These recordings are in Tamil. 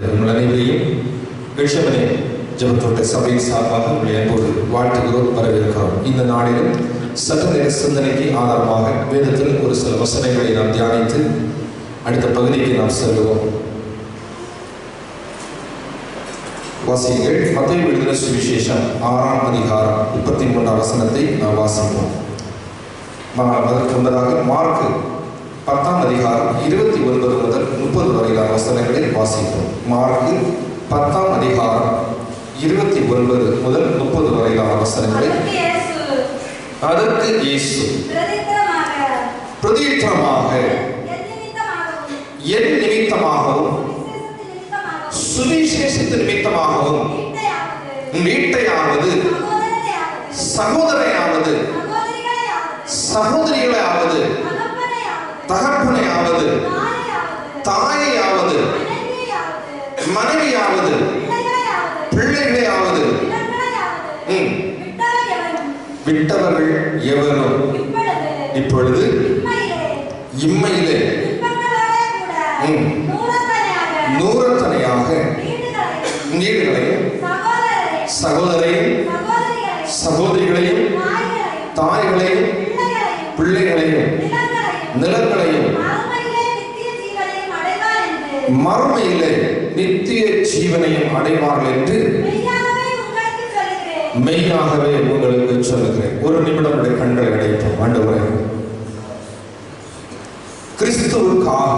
உங்கள் அனைவரையும் விஷமனே ஜெபத்தோட்ட சபையின் சார்பாக உங்களை அன்போடு வாழ்த்துகிறோம், வரவேற்கிறோம். இந்த நாளிலும் சற்று நேர சிந்தனைக்கு ஆதாரமாக வேதத்தில் ஒரு சில வசனங்களை நாம் தியானித்து அடுத்த பகுதிக்கு நாம் செல்வோம். வாசியுங்கள். மத்தேயு எழுதின சுவிசேஷம் 6ஆம் அதிகாரம் 33ஆம் வசனத்தை நாம் வாசிப்போம். அதற்கு முன்னதாக மார்க்கு 10ஆம் அதிகாரம் 29 முதல் 30 வரையிலான வசனங்களை வாசிப்போம். மார்க்கு 10ஆம் அதிகாரம் 29 முதல் 30 வரையிலான வசனங்களை. அதற்கு இயேசு பிரதியுத்தரமாக என் நிமித்தமாகவும் சுவிசேஷத்தின் நிமித்தமாகவும் வீட்டையாவது சகோதரையாவது சகோதரிகளையாவது தகப்பனையாவது தாயையாவது மனைவியாவது பிள்ளைகளையாவது விட்டவர்கள் எவரும் இப்பொழுது இம்மையிலே நூறத்தனையாக நீர்களையும் சகோதரையும் சகோதரிகளையும் தாய்களையும் பிள்ளைகளையும் நிலங்களையும் மறுமையிலே நித்திய ஜீவனையும் அடைவார்கள் என்று மெய்யாகவே உங்களுக்கு சொல்லுகிறேன். ஒரு நிமிடம் கண்களை அடைப்போம். ஆண்டவரே, கிறிஸ்துவுக்காக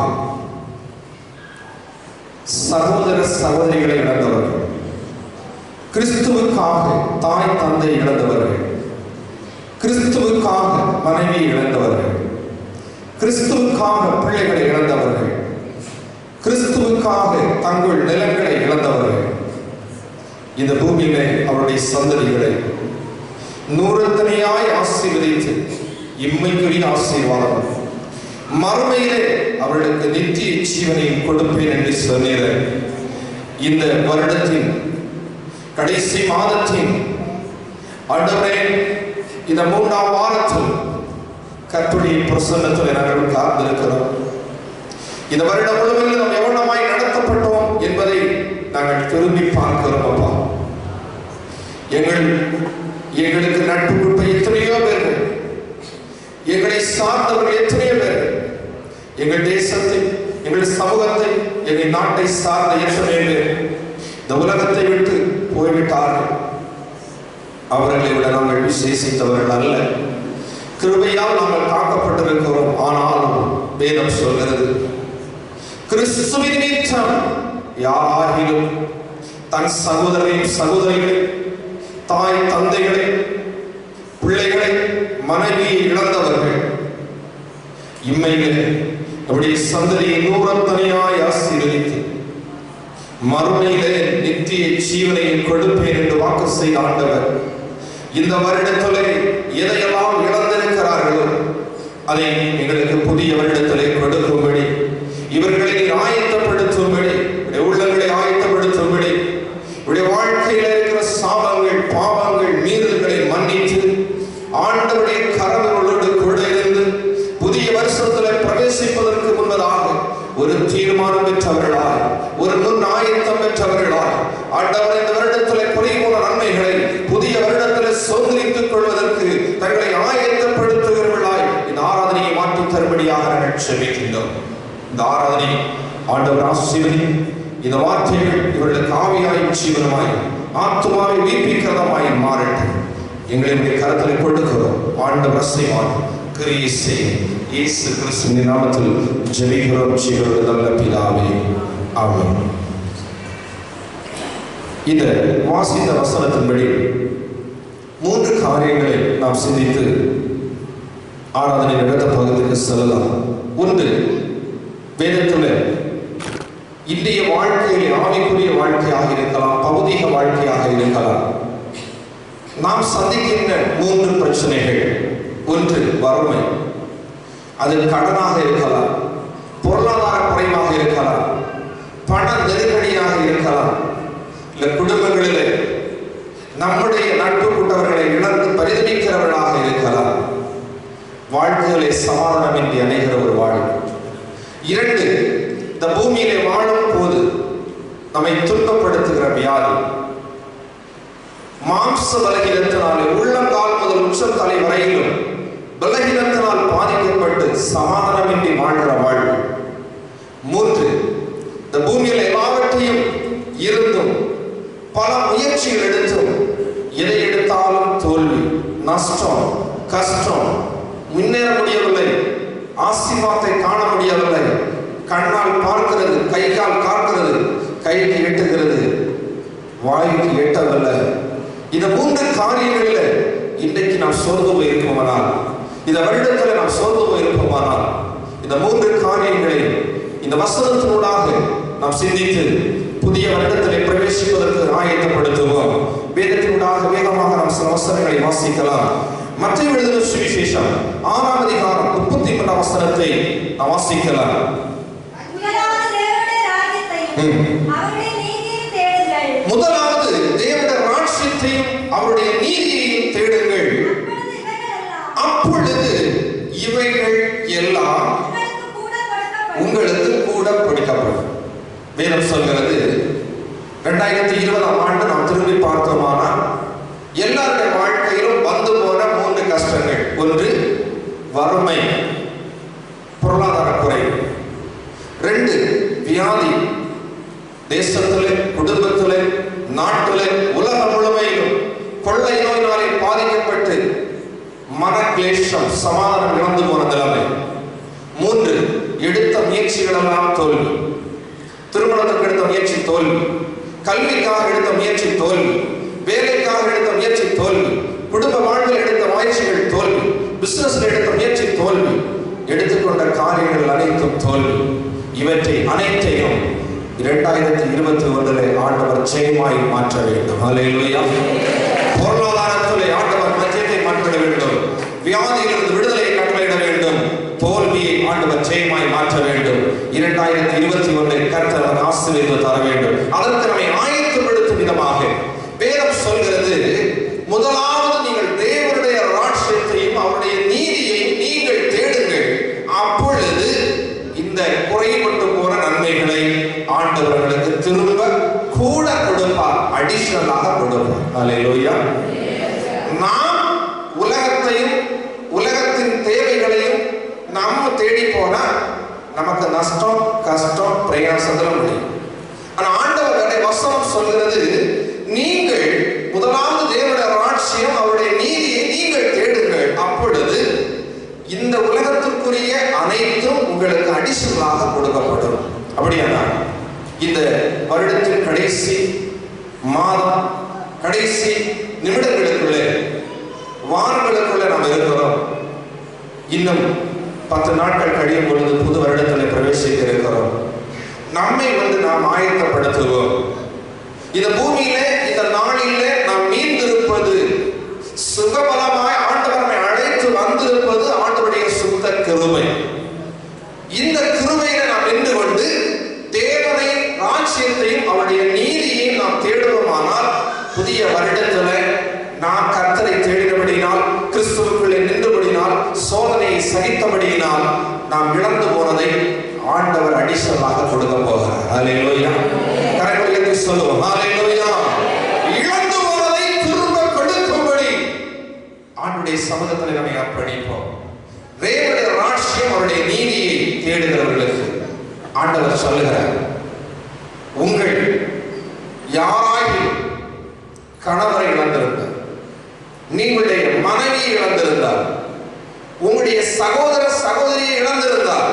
சகோதர சகோதரிகளை இழந்தவர்கள், கிறிஸ்துவுக்காக தாய் தந்தை இழந்தவர்கள், கிறிஸ்துவுக்காக மனைவி இழந்தவர்கள், கிறிஸ்துவுக்காக பிள்ளைகளை இழந்தவர்கள், கிறிஸ்துவுக்காக தங்கள் நிலங்களை இழந்தவர்கள், இந்த பூமியிலே அவருடைய சந்ததிகளை நூறத்தனையாய் ஆசீர்வதித்து இம்மைக்குரிய ஆசீர்வாதம் மறுமையிலே அவர்களுக்கு நித்திய ஜீவனையும் கொடுப்பேன் என்று சொன்னீர். இந்த வருடத்தின் கடைசி மாதத்தின் ஆண்டவரே, இந்த 3ஆம் வாரத்தில் கர்த்தருடைய பிரசன்னத்தில் நாங்கள் காத்திருக்கிறோம். இந்த வருடம் முழுவதும் நாம் எவ்வளவாய் நடத்தப்பட்டோம் என்பதை நாங்கள் திரும்பி பார்க்கிறோம். அப்பா, எங்களுக்கு நட்பு கொடுத்த எத்தனையோ பேர்கள், எங்களை சார்ந்தவர்கள் எத்தனையோ பேர், எங்கள் தேசத்தை, எங்கள் சமூகத்தை, எங்கள் நாட்டை சார்ந்த எத்தனையோ பேர் இந்த உலகத்தை விட்டு போய்விட்டார்கள். அவர்களை விட நாங்கள் விசேஷித்தவர்கள் அல்ல. கிருபையால் நாங்கள் காக்கப்பட்டிருக்கிறோம். ஆனாலும் வேதம் சொல்கிறது, கிறிஸ்துவின் நிமித்தம் யாராகிலும் தன் சகோதரையும் சகோதரிகளை, தாய் தந்தைகளை, பிள்ளைகளை, மனைவியை இழந்தவர்கள் இம்மையிலே அவருடைய சந்ததியை நூறத்தனையாய் ஆசீர்வதித்து மறுமையிலே நித்திய ஜீவனை கொடுப்பேன் என்று வாக்கு செய்த ஆண்டவர் இந்த வருடத்திலே எதையெல்லாம் இழந்திருக்கிறார்களோ அதை எங்களுக்கு புதிய வருடத்திலே கொடுக்கும்படி, இவர்களை ஆயத்தப்படுத்தும்படி, உள்ளங்களை ஆயத்தப்படுத்தும்படி, இவருடைய வாழ்க்கையில் இருக்கிற சாபங்கள், பாவங்கள், மீறல்களை மன்னித்து ஆண்டவருடைய கரங்களோடு கூட இருந்து புதிய வருஷத்தில் பிரவேசிப்பதற்கு முன்பதாக ஒரு தீர்மானம் பெற்றவர்களாய், ஒரு முன் ஆயத்தம் பெற்றவர்களாய், ஆண்டவர் இந்த வருடத்தில் குறைவான நன்மைகளை புதிய வருடத்தில் சுதந்திரித்துக் கொள்வதற்கு தங்களை ஆயத்தப்படுத்துகிறவர்களாய் இந்த ஆராதனையை மாற்றி தரும்படியாக நாங்கள் செபிக்கின்றோம். இந்த ஆராதனை ஆண்டவர் ஆசீர்வதி. இந்த வார்த்தைகள் இவர்களுக்கு ஆவியாய் ஜீவனமாய் ஆத்துமாவை வீப்பிக்கிறதமாய் மாறட்டும். எங்களுடைய கருத்தில் கொடுக்கிறோம். ஆண்டவர் செய்வார், கிரியை செய்யும். இயேசு கிறிஸ்துவின் நாமத்தில் ஜெபிக்கிறோம் ஜீவனுள்ள நல்ல பிதாவே, ஆமென். இந்த வாசித்த வசனத்தின்படி 3 காரியங்களை நாம் சிந்தித்து ஆராதனை நடத்த பகுதிக்கு செல்லலாம். ஒன்று, வேதத்தில் இன்றைய வாழ்க்கையில் ஆவிக்குரிய வாழ்க்கையாக இருக்கலாம், பௌதிக வாழ்க்கையாக இருக்கலாம், நாம் சந்திக்கின்ற 3 பிரச்சனைகள். ஒன்று, வறுமை. அது கடனாக இருக்கலாம், பொருளாதார குறைவாக இருக்கலாம், பண நெருக்கடியாக இருக்கலாம், இல்லை குடும்பங்களிலே நம்முடைய நட்பு கூட்டவர்களை இழந்து பரிதவிக்கிறவர்களாக இருக்கலாம். வாழ்க்கைகளை சமாதானமின்றி அணைகிற ஒரு வாழ்க்கை. 2, இந்த பூமியிலே வாழும் போது நம்மை துன்பப்படுத்துகிற வியாதி, மாம்ச பலகீனத்தினாலே உள்ளங்கால் முதல் உச்சத்தலை வரையிலும் பலகீனத்தினால் பாதிக்கப்பட்டு சமாதானமின்றி வாழ்கிற வாழ்வு. 3, இந்த பூமியில் எல்லாவற்றையும் இருந்தும் பல முயற்சிகள் எடுத்தும் எதை எடுத்தாலும் தோல்வி, நஷ்டம், கஷ்டம், முன்னேற முடியவில்லை, ஆசீர்வாதத்தை காண முடியவில்லை, கண்ணால் பார்க்கிறது, கை கால் காக்கிறது, கைக்கு எட்டுகிறது, வாய்க்கு எட்டவில்லை. இந்த 3 காரியங்களில் இன்றைக்கு நாம் சோர்ந்து போயிருப்போமானால், இந்த வருடத்தில் நாம் சோர்ந்து போயிருப்போமானால், இந்த 3 காரியங்களை இந்த வசனத்தினூடாக நாம் சிந்தித்து புதிய வருடத்தில் பிரவேசிப்பதற்கு ஆயத்தப்படுத்துவோம். வேதத்தினூடாக வேகமாக நாம் சில வசனங்களை வாசிக்கலாம். மத்தேயு எழுதின சுவிசேஷம் 6ஆம் அதிகாரம் 33ஆம் வசனத்தை நாம் வாசிக்கலாம். முதலாவது தேவனுடைய ராஜ்யத்தையும் அவருடைய நீதியையும் தேடுங்கள், அப்பொழுது இவைகள் எல்லாம் உங்களுக்கு கூட கொடுக்கப்படும். வேதம் சொல்கிறது 2020ஆம் ஆண்டு நாம் திரும்பி பார்த்தோமானால் எல்லாருடைய வாழ்க்கையிலும் வந்து போன 3 கஷ்டங்கள். 1, வறுமை, பொருளாதார குறைவு. 2, வியாதி, தேசத்திலே, குடும்பத்திலே, நாட்டிலே, உலகம் முழுமையிலும் கொள்ளை நோயினாலே பாதிக்கப்பட்டு மனக்லேஷம், சமாதானம் இழந்து போன நிலைமை. 3, எடுத்த முயற்சிகள் எல்லாம் தோல்வி. திருமணத்துக்கு எடுத்த முயற்சி தோல்வி, கல்விக்காக எடுத்த முயற்சி தோல்வி, வேலைக்காக எடுத்த முயற்சி தோல்வி, குடும்ப வாழ்வில் எடுத்த முயற்சிகள் தோல்வி, பிசினஸ்ல எடுத்த முயற்சி தோல்வி, எடுத்துக்கொண்ட காரியங்கள் அனைத்தும் தோல்வி. இவற்றை அனைத்தையும் 2021 ஆண்டவர் ஜெயமாய் மாற்ற வேண்டும். ஹல்லேலூயா. பொருளாதாரத்திலே ஆண்டவர் மத்தியத்தை மாற்ற வேண்டும், வியாதியிலிருந்து விடுதலையை கட்டளையிட வேண்டும், தோல்வியை ஆண்டவர் ஜெயமாய் மாற்ற வேண்டும். 2021 கர்த்தர் ஆசீர்வாதத்தை தர வேண்டும். அதற்கு நம்மை ஆயத்தப்படுத்தும் விதமாக வேதம் சொல்கிறது, முதலாவது நீங்கள் தேவனுடைய ராஜ்யத்தையும் அவருடைய நீதியையும் நீங்கள் தேடுங்கள், அப்பொழுது இந்த குறைபட்டு போன நன்மைகளை ஆண்டவர்களுக்கு திரும்ப கூட கொடுப்பார், அடிஷனலாக கொடுப்பார். ஹல்லேலூயா. நாம் உலகத்தையும் உலகத்தின் தேவைகளையும் நம்ம தேடி போனா நமக்கு நஷ்டம், கஷ்டம், பிரயாசத்துல முடியும். ஆனா ஆண்டவருடைய வசனம் சொல்கிறது, நீங்கள் முதலாவது தேவனுடைய ராஜ்யம் அவருடைய நீதியை நீங்கள் தேடுங்கள், அப்பொழுது இந்த உலகத்திற்குரிய அனைத்தும் உங்களுக்கு அடிஷனலாக கொடுக்கப்படும். அப்படியானா இந்த வருடத்தின் கடைசி மாதம், கடைசி நிமிடங்களுக்குள்ளே, வாரங்களுக்குள்ளே நாம் இருக்கிறோம். இன்னும் 10 நாட்கள் கழியும் பொழுது புது வருடத்தில் பிரவேசிக்க இருக்கிறோம். நம்மை நாம் ஆயத்தப்படுத்துவோம். இந்த பூமியிலே, இந்த நாளிலே நாம் மீந்திருப்பது, சுகபலமாய் ஆண்டவர் நம்மை அழைத்து வந்திருப்பது ஆண்டவருடைய சுத்த கிருபை. இந்த கிருபையில நாம் நின்று கொண்டு தேவனை, ராஜ்யத்தையும் அவருடைய நீதியையும் நாம் தேடுவோமானால், புதிய வருடத்துல நாம் கர்த்தரை தேடினபடியினால், கிறிஸ்துவுக்குள்ளே நின்றபடியினால், சோதனையை சகித்தபடியினால் நாம் இழந்து போனதை ஆண்டவர் அடிஷனலாக கொடுக்க போகிறார். ஹல்லேலூயா. கரங்களை உயர்த்தி சொல்லுவோம், ஹல்லேலூயா. இழந்து போனதை திரும்ப கொடுக்கும்படி ஆண்டவருடைய சமூகத்தில் நம்மை அர்ப்பணிப்போம். தேவனுடைய ராஜ்யம் அவருடைய நீதியை தேடுகிறவர்களுக்கு ஆண்டவர் சொல்லுகிறார், உங்கள் யாராயும் கணவரை இழந்திருந்தார், நீங்களுடைய மனைவியை இழந்திருந்தார், உங்களுடைய சகோதர சகோதரியை இழந்திருந்தார்,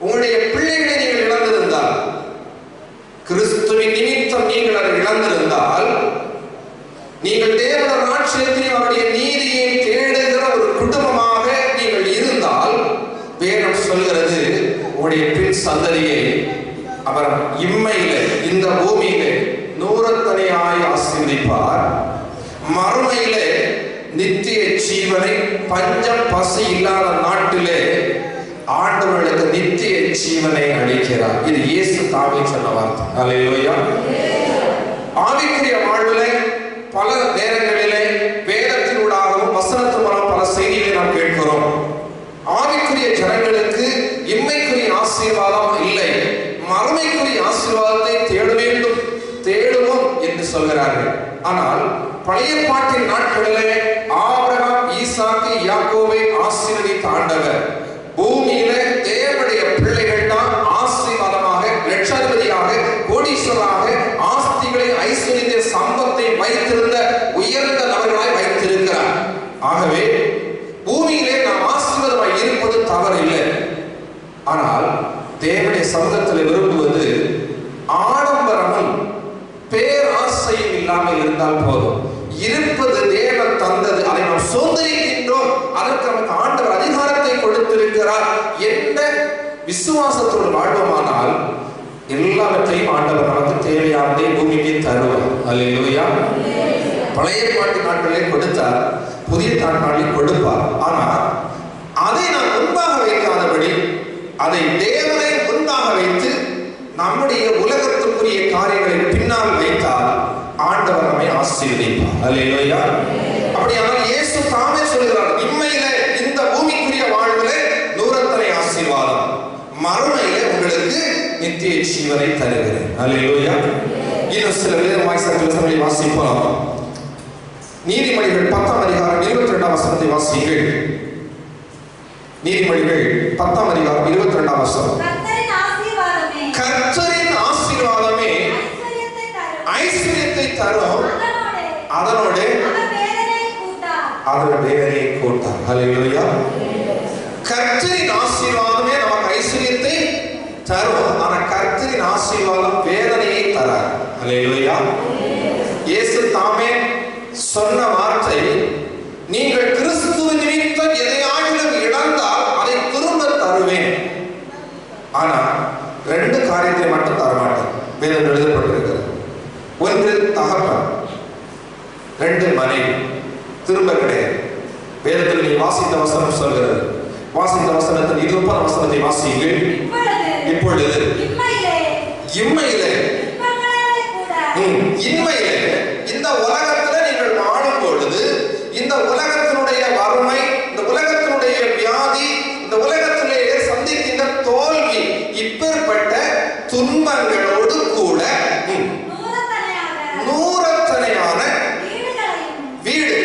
உங்களுடைய பிள்ளைகளை நீங்கள் இழந்திருந்தால், கிறிஸ்துவின் நிமித்தம் நீங்கள் அதை இழந்திருந்தால், நீங்கள் தேவனுடைய ராஜ்யத்தையும் அவருடைய நீதியை தேடுகிற ஒரு குடும்பமாக நீங்கள் இருந்தால், வேதம் சொல்கிறது, உங்களுடைய பின் சந்ததியை அவர் இம்மையிலே, இந்த பூமியிலே நூறத்தனையாய் ஆசீர்வதிப்பார், மறுமையிலே நித்திய ஜீவனை, பஞ்சம் பசி இல்லாத நாட்டிலே ஆண்டவர்களுக்கு நித்திய ஜீவனை அளிக்கிறார். இது இயேசு தாமே சொன்ன வார்த்தை. ஹல்லேலூயா. ஆவிக்குரிய வாழ்விலே பல நேரங்களிலே வேதத்தினூடாகவும் வசனத்தின் மூலம் பல செய்திகளை நாம் கேட்கிறோம். ஆவிக்குரிய ஜனங்களுக்கு இம்மைக்குரிய ஆசீர்வாதம் இல்லை, மறுமைக்குரிய ஆசீர்வாதத்தை தேட வேண்டும் இருக்கிறார்கள். ஆனால் பழைய பாட்டின் நாட்களிலே ஆபிரகாம், ஈசாக்கு, யாக்கோபை ஆசீர்வதித்த ஆண்டவர் பூமியில தேவனுடைய பிள்ளைகள் தான் ஆசீர்வாதமாக, லட்சாதிபதியாக, கோடீஸ்வரராக, ஆஸ்திகளை, ஐஸ்வர்யத்தை, சம்பத்தை வைத்திருந்த உயர்ந்த நபர்களாய் வைத்திருக்கிறார். ஆகவே பூமியிலே நாம் ஆசீர்வாதமாய் இருப்பது தவறில்லை. ஆனால் தேவனுடைய சமூகத்தில் விரும்புவது ஆடம்பரமும் பேராசையும் இல்லாமல் இருந்தால் போதும். இருப்பது தேவன் தந்தது, அதை நாம் சுதந்திரிக்கின்றோம். அதற்கு நமக்கு ஆண்டவர் அதிகாரத்தை கொடுத்திருக்கிறார் என்ற விசுவாசத்தோடு வாழ்வோமானால் எல்லாவற்றையும் ஆண்டவர் நமக்கு தேவையானதை பூமிக்கு தருவார். அல்லேலூயா. பழைய பாட்டு நாட்களிலே கொடுத்தார், புதிய நாட்களில் கொடுப்பார். ஆனால் அதை நாம் முன்பாக வைக்காதபடி, அதை தேவனை முன்பாக வைத்து நம்முடைய உலகத்துக்குரிய காரியங்களை பின்னால் வைத்தால் ஆண்டவர் நம்மை ஆசீர்வதிப்பார். அல்லேலூயா. அப்படியானால் இயேசு தாமே சொல்கிறார், இம்மையில இந்த பூமிக்குரிய வாழ்விலே நூறத்தனை ஆசீர்வாதம், மறுமையிலே உங்களுக்கு நித்திய ஜீவனை தருகிறேன். அல்லேலூயா. இன்னும் சில வேத வாசகங்களை வாசிப்போம். நீதிமொழிகள் 10ஆம் அதிகாரம் 22ஆம் வசனத்தை வாசியுங்கள். நீதிமொழிகள் 10ஆம் அதிகாரம் 22ஆம் வசனம். கர்த்தரின் ஆசீர்வாதமே ஐஸ்வர்யத்தை தரும், அதனோடு அவர் வேதனையை கூட்டார். அல்லேலூயா. கர்த்தரின் ஆசீர்வாதமே நமக்கு ஐஸ்வர்யத்தை தரும், ஆனால் கர்த்தரின் ஆசீர்வாதம் வேதனையை தரார். அல்லேலூயா. இயேசு தாமே சொன்ன வார்த்தை, நீங்கள் கிறிஸ்துவின் நிமித்தம் எதையாகிலும் இழந்தால் அதை திரும்ப தருவேன். ஆனால் ரெண்டு காரியத்தை மட்டும் தரமாட்டேன். வேதம் எழுதப்பட்டிருக்கிறது. ஒன்று தகப்பன், ரெண்டு மனைவி. திரும்ப கிடையாது. வேதத்தில் நீ வாசித்த வசனம் சொல்கிறது. வாசித்த வசனத்தில் 20ஆம் வசனத்தை வாசியுங்கள். இப்பொழுது இம்மையிலே இந்த உலகத்தில் நீங்கள் வாழும் பொழுது இந்த உலகத்தினுடைய வறுமை, இந்த உலகத்தினுடைய வியாதி, இந்த உலகத்திலேயே சந்திக்கின்ற தோல்வி, இப்பேற்பட்ட துன்பங்களோடு கூட நூறத்தனையான வீடு.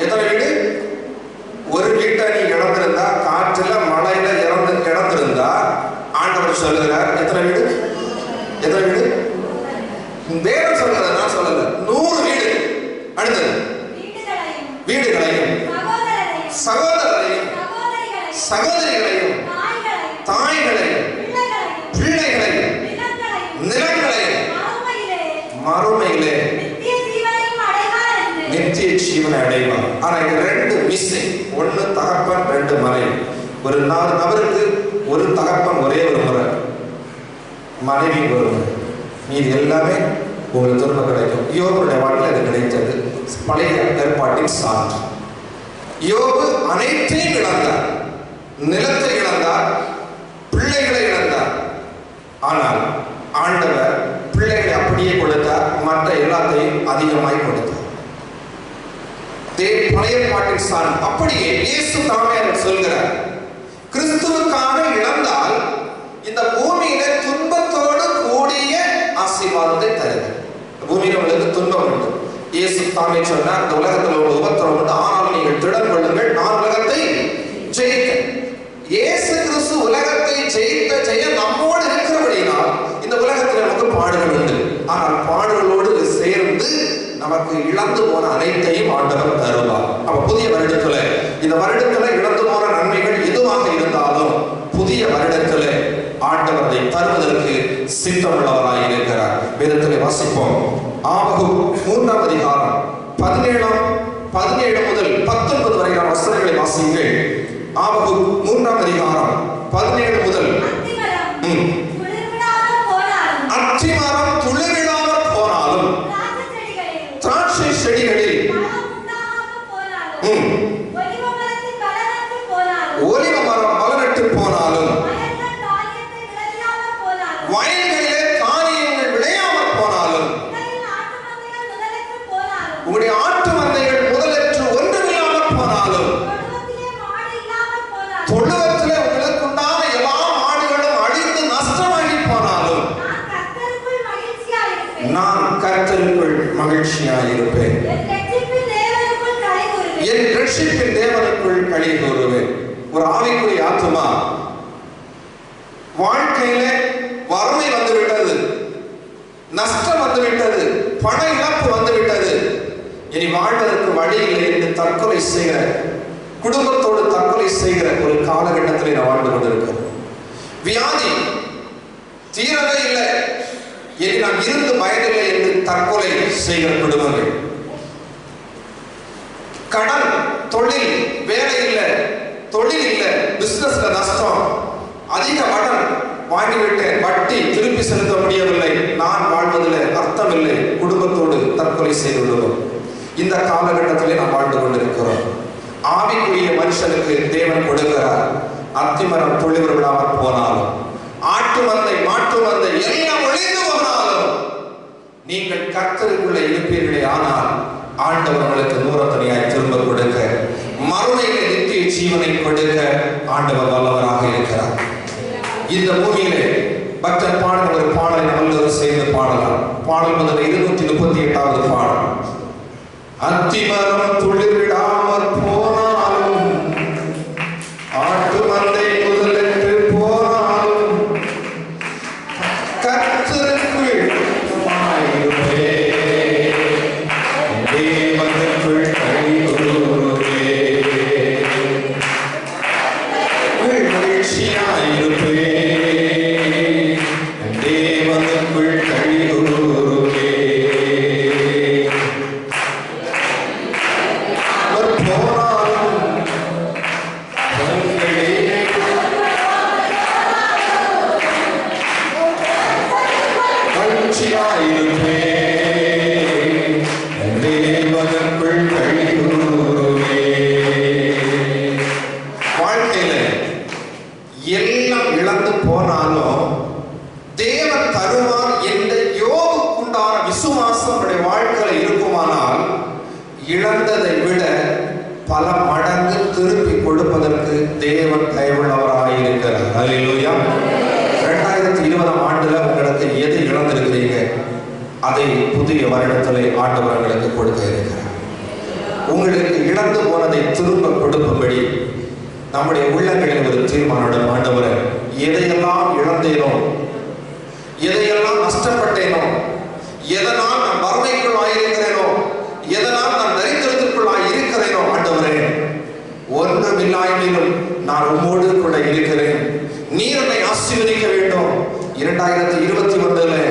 எத்தனை வீடு? ஒரு வீட்டை நீ இழந்திருந்தா, காற்றுல மழையில இழந்திருந்தா, ஆண்டவர் சொல்லுகிறார் எத்தனை வீடு? எத்தனை வீடு? வேதம் சொல்றது, நான் சொல்லல. 100 வீடு. அடுத்தது வீடுகளையும் சகோதரரையும் சகோதரிகளையும் தாய்களையும் பிள்ளைகளையும் நிலங்களையும் மறுமையிலே நித்திய ஜீவனை அடைவார். ஆனா இது ரெண்டு மிஸ்ஸிங். ஒன்னு தகப்பன், ரெண்டு மனைவி. ஒரு நபருக்கு ஒரு தகப்பன் ஒரே ஒரு முறை, மனைவி ஒரு முறை. இது எல்லாமே உங்களுக்கு திரும்ப கிடைக்கும். யோபுடைய வாழ்க்கையில் அது கிடைத்தது. பழைய ஏற்பாட்டின் சான்று. யோபு அனைத்தையும் இழந்தார். நிலத்தை இழந்தார், பிள்ளைகளை இழந்தார். ஆனால் ஆண்டவர் பிள்ளைகளை அப்படியே கொடுத்தார், மற்ற எல்லாத்தையும் அதிகமாய் கொடுத்தார். பழைய பாட்டின் சான்று. அப்படியே இயேசு தாமே சொல்கிறார், கிறிஸ்துவுக்காக இழந்தால் இந்த பூமியில துன்பத்தோடு கூடிய ஆசீர்வாதத்தை தருது. பூமியில உங்களுக்கு துன்பம் உண்டு. இயேசு தாமே சொன்னார், இந்த உலகத்தில் உள்ள உபத்திரம் உண்டு, ஆனாலும் நீங்கள் திடன் கொள்ளுங்கள், நான் உலகத்தை ஜெயிக்க. இயேசு கிறிஸ்து உலகத்தை ஜெயித்த ஜெய நம்மோடு இருக்கிறபடினால் இந்த உலகத்தில் நமக்கு பாடுகள் உண்டு. ஆனால் பாடுகளோடு சேர்ந்து நமக்கு இழந்து போன அனைத்தையும் ஆண்டவர் தருவார். அப்ப புதிய வருடத்துல, இந்த வருடத்துல இழந்து போன நன்மைகள் எதுவாக இருந்தாலும் புதிய வருடத்துல ஆண்டவர் அதை தருவதற்கு சித்தமுள்ளவராய் இருக்கிறார். வேதத்திலே வாசிப்போம். ஆபகுக் 3ஆம் அதிகாரம் 17 முதல் 19 வரையிலான வசனங்களை வாசியுங்கள். ஆபகுக் 3ஆம் அதிகாரம் 17 முதல். அத்திமரம் துளிர்விடாமல் போனாலும், திராட்சை செடிகளில் ஒலிவ மரம் பலனற்று போனாலும், வயல்களிலே தானியங்கள் விளையாமல் போனாலும், உங்களுடைய ஆட்டு மந்தைகள் முதலற்று ஒன்றுமில்லாமல் போனாலும், தொழுவத்தில் நம்முடைய ஆத்துமா வாழ்க்கையில வறுமை வந்துவிட்டது, நஷ்டம் வந்துவிட்டது, பண இழப்பு வந்துவிட்டது, இனி வாழ்வதற்கு வழி இல்லை என்று தற்கொலை செய்கிற, குடும்பத்தோடு தற்கொலை செய்கிற ஒரு காலகட்டத்தில் நாம் வாழ்ந்து கொண்டிருக்கிறோம். வியாதி தீரவே இல்லை, இனி நாம் இருந்து பயனில்லை என்று தற்கொலை செய்கிற குடும்பங்கள், கடன், தொழில், வேலை இல்லை, தொழில் இல்லை, பிசினஸ்ல நஷ்டம், அதிக கடன் வாங்கிவிட்டேன், வட்டி திருப்பி செலுத்த முடியவில்லை, நான் வாழ்வதில் அர்த்தம் இல்லை, குடும்பத்தோடு தற்கொலை செய்து விடுவோம். இந்த காலகட்டத்திலே நாம் வாழ்ந்து கொண்டிருக்கிறோம். ஆவிக்குரிய மனுஷனுக்கு தேவன் கொடுக்கிறார். அத்திமரம் துளிர் விடாமல் போனாலும், ஆட்டு மந்தை மாட்டு மந்தை எல்லாம் ஒழிந்து போனாலும், நீங்கள் கர்த்தருக்குள்ளே இருப்பீர்களே ஆனால் ஆண்டவர் உங்களுக்கு நூறத்தனையாய் திரும்ப கொடுக்க, மறுமையிலே நித்திய ஜீவனை கொடுக்க ஆண்டவர் வல்லவராக இருக்கிறார். இந்த பூமியிலே பக்தர் பாடல் ஒரு பாடலை நம்மளோடு சேர்ந்து பாடலாம். பாடல் முதல் 238வது பாடல். அத்திமரம் துளிர் விடாமல் போனாலும், ஆட்டு மந்தை முதலென்று போனாலும், கர்த்தருக்குள் தேவனுக்குள் கைகூறுவே, மகிழ்ச்சியாயிருப்பே, தேவனுக்குள் கைகூறுவே. வாழ்க்கையில எல்லாம் இழந்து போனாலும் தேவன் தருவார் என்ற யோகுக்குண்டான விசுவாசம் நம்முடைய வாழ்க்கையில இருக்குமானால், இழந்ததை விட பல மடங்கு திருப்பி கொடுப்பதற்கு தேவன் கைவுள்ளவராக இருக்கிறார். அல்லேலூயா. 2020ஆம் ஆண்டுல உங்களுக்கு எது இழந்திருக்கிறீங்க, அதை புதிய வருடத்திலே ஆண்டவர் உங்களுக்கு கொடுக்க இருக்கிறார். உங்களுக்கு இழந்து போனதை திரும்ப கொடுக்கும்படி நம்முடைய உள்ளங்களில் ஒரு தீர்மானம். ஆண்டவரே, எதையெல்லாம் இழந்தேனோ, எதையெல்லாம் நஷ்டப்பட்டேனோ, எதனால் நான் வறுமைக்குள் ஆயிருக்கிறேனோ, எதனால் நான் தரித்திரத்திற்குள் இருக்கிறேனோ, ஆண்டவரே ஒன்றுமில்லாயினும் நான் உம்மோடு கூட இருக்கிறேன், நீர் என்னை ஆசீர்வதிக்க வேண்டும். 2021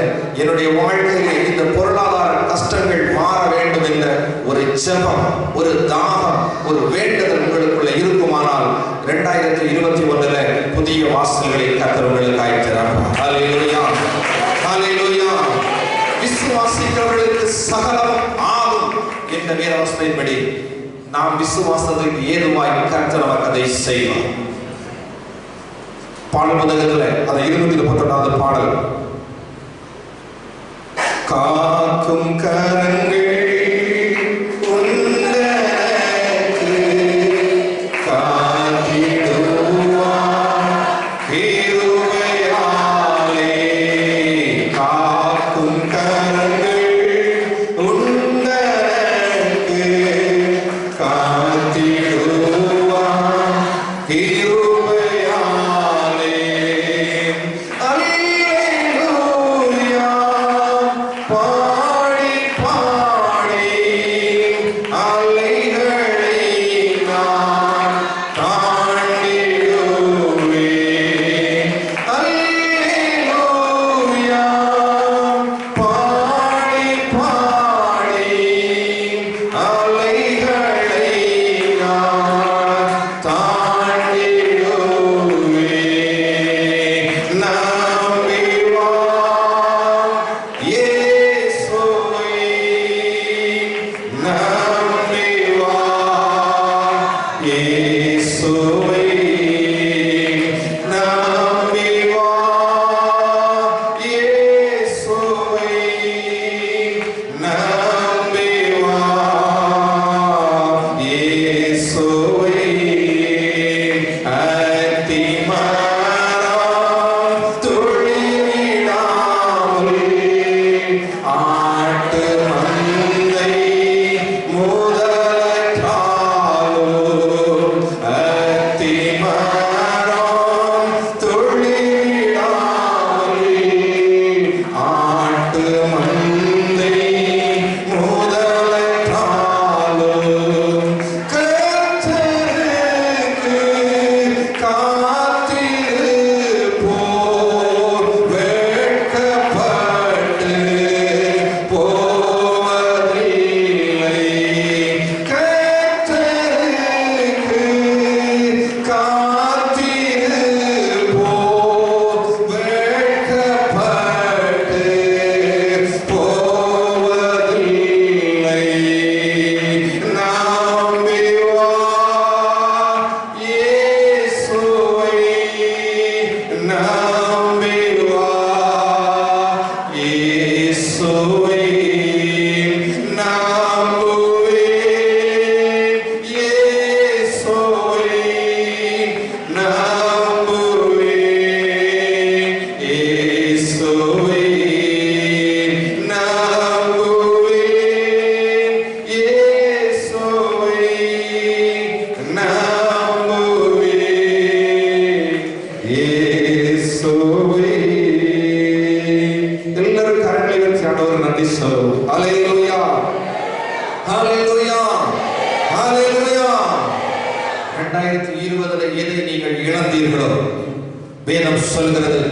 என்னுடைய வாழ்க்கையிலே இந்த பொருளாதார கஷ்டங்கள் மாற வேண்டும் என்ற ஒரு ஜெபம், ஒரு தாகம், ஒரு வேண்டுதல் உங்களுக்குள்ள இருக்குமானால் 2021 புதிய வாசல்களை கர்த்தர் உங்களுக்கு ஆயத்தராக. ஹல்லேலூயா, ஹல்லேலூயா. விசுவாசிக்கிறவர்களுக்கு சகலம் ஆகும் என்ற வேதவசனத்தின்படி நாம் விசுவாசத்துக்கு ஏதுவாய் கர்த்தர் நமக்கு அதை செய்வார். பாடல் புத்தகத்தில் அதை 239வது பாடல். காக்கும் கரங்கள் பாடி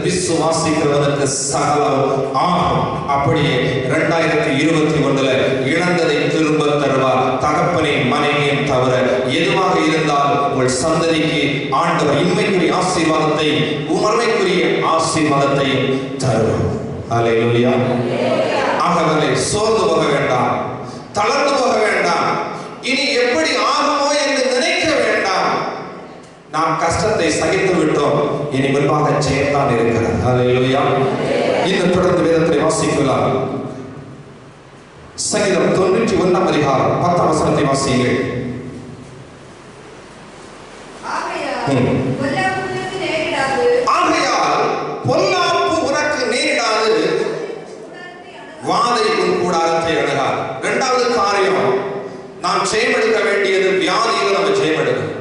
விசுவாசிக்கிறவனுக்கு சகலம் ஆகும். அப்படியே 2021 இழந்ததை திரும்ப தருவார். தகப்பனை மனைவியும் தவிர எதுவாக இருந்தால் உங்கள் சந்ததிக்கு ஆண்டவர் இன்மைக்குரிய ஆசீர்வாதத்தை உமர்மைக்குரிய ஆசீர்வாதத்தையும் தருவார். அல்லேலூயா. ஆகவே சோர்ந்து போக வேண்டாம், தளர்ந்து போக வேண்டாம், இனி எப்படி ஆகுமோ என்று நினைக்க வேண்டாம். நாம் கஷ்டத்தை சகித்து விட்டோம், இனி முன்பாக ஜெயம்தான் இருக்கிறது. அல்லேலூயா. இன்னும் தொடர்ந்து வேதத்தை வாசிக்கலாம். சங்கீதம் 91 அதிகாரம் 10 வசனத்தை வாசியுங்கள். ஆகையால் பொல்லாப்பு உனக்கு நேரிடாது, வாதை உன் கூடாரத்தை அணுகாது. இரண்டாவது காரியம், நாம் ஜெயமெடுக்க வேண்டியது வியாதியில் நம்ம ஜெயமெடுக்கணும்.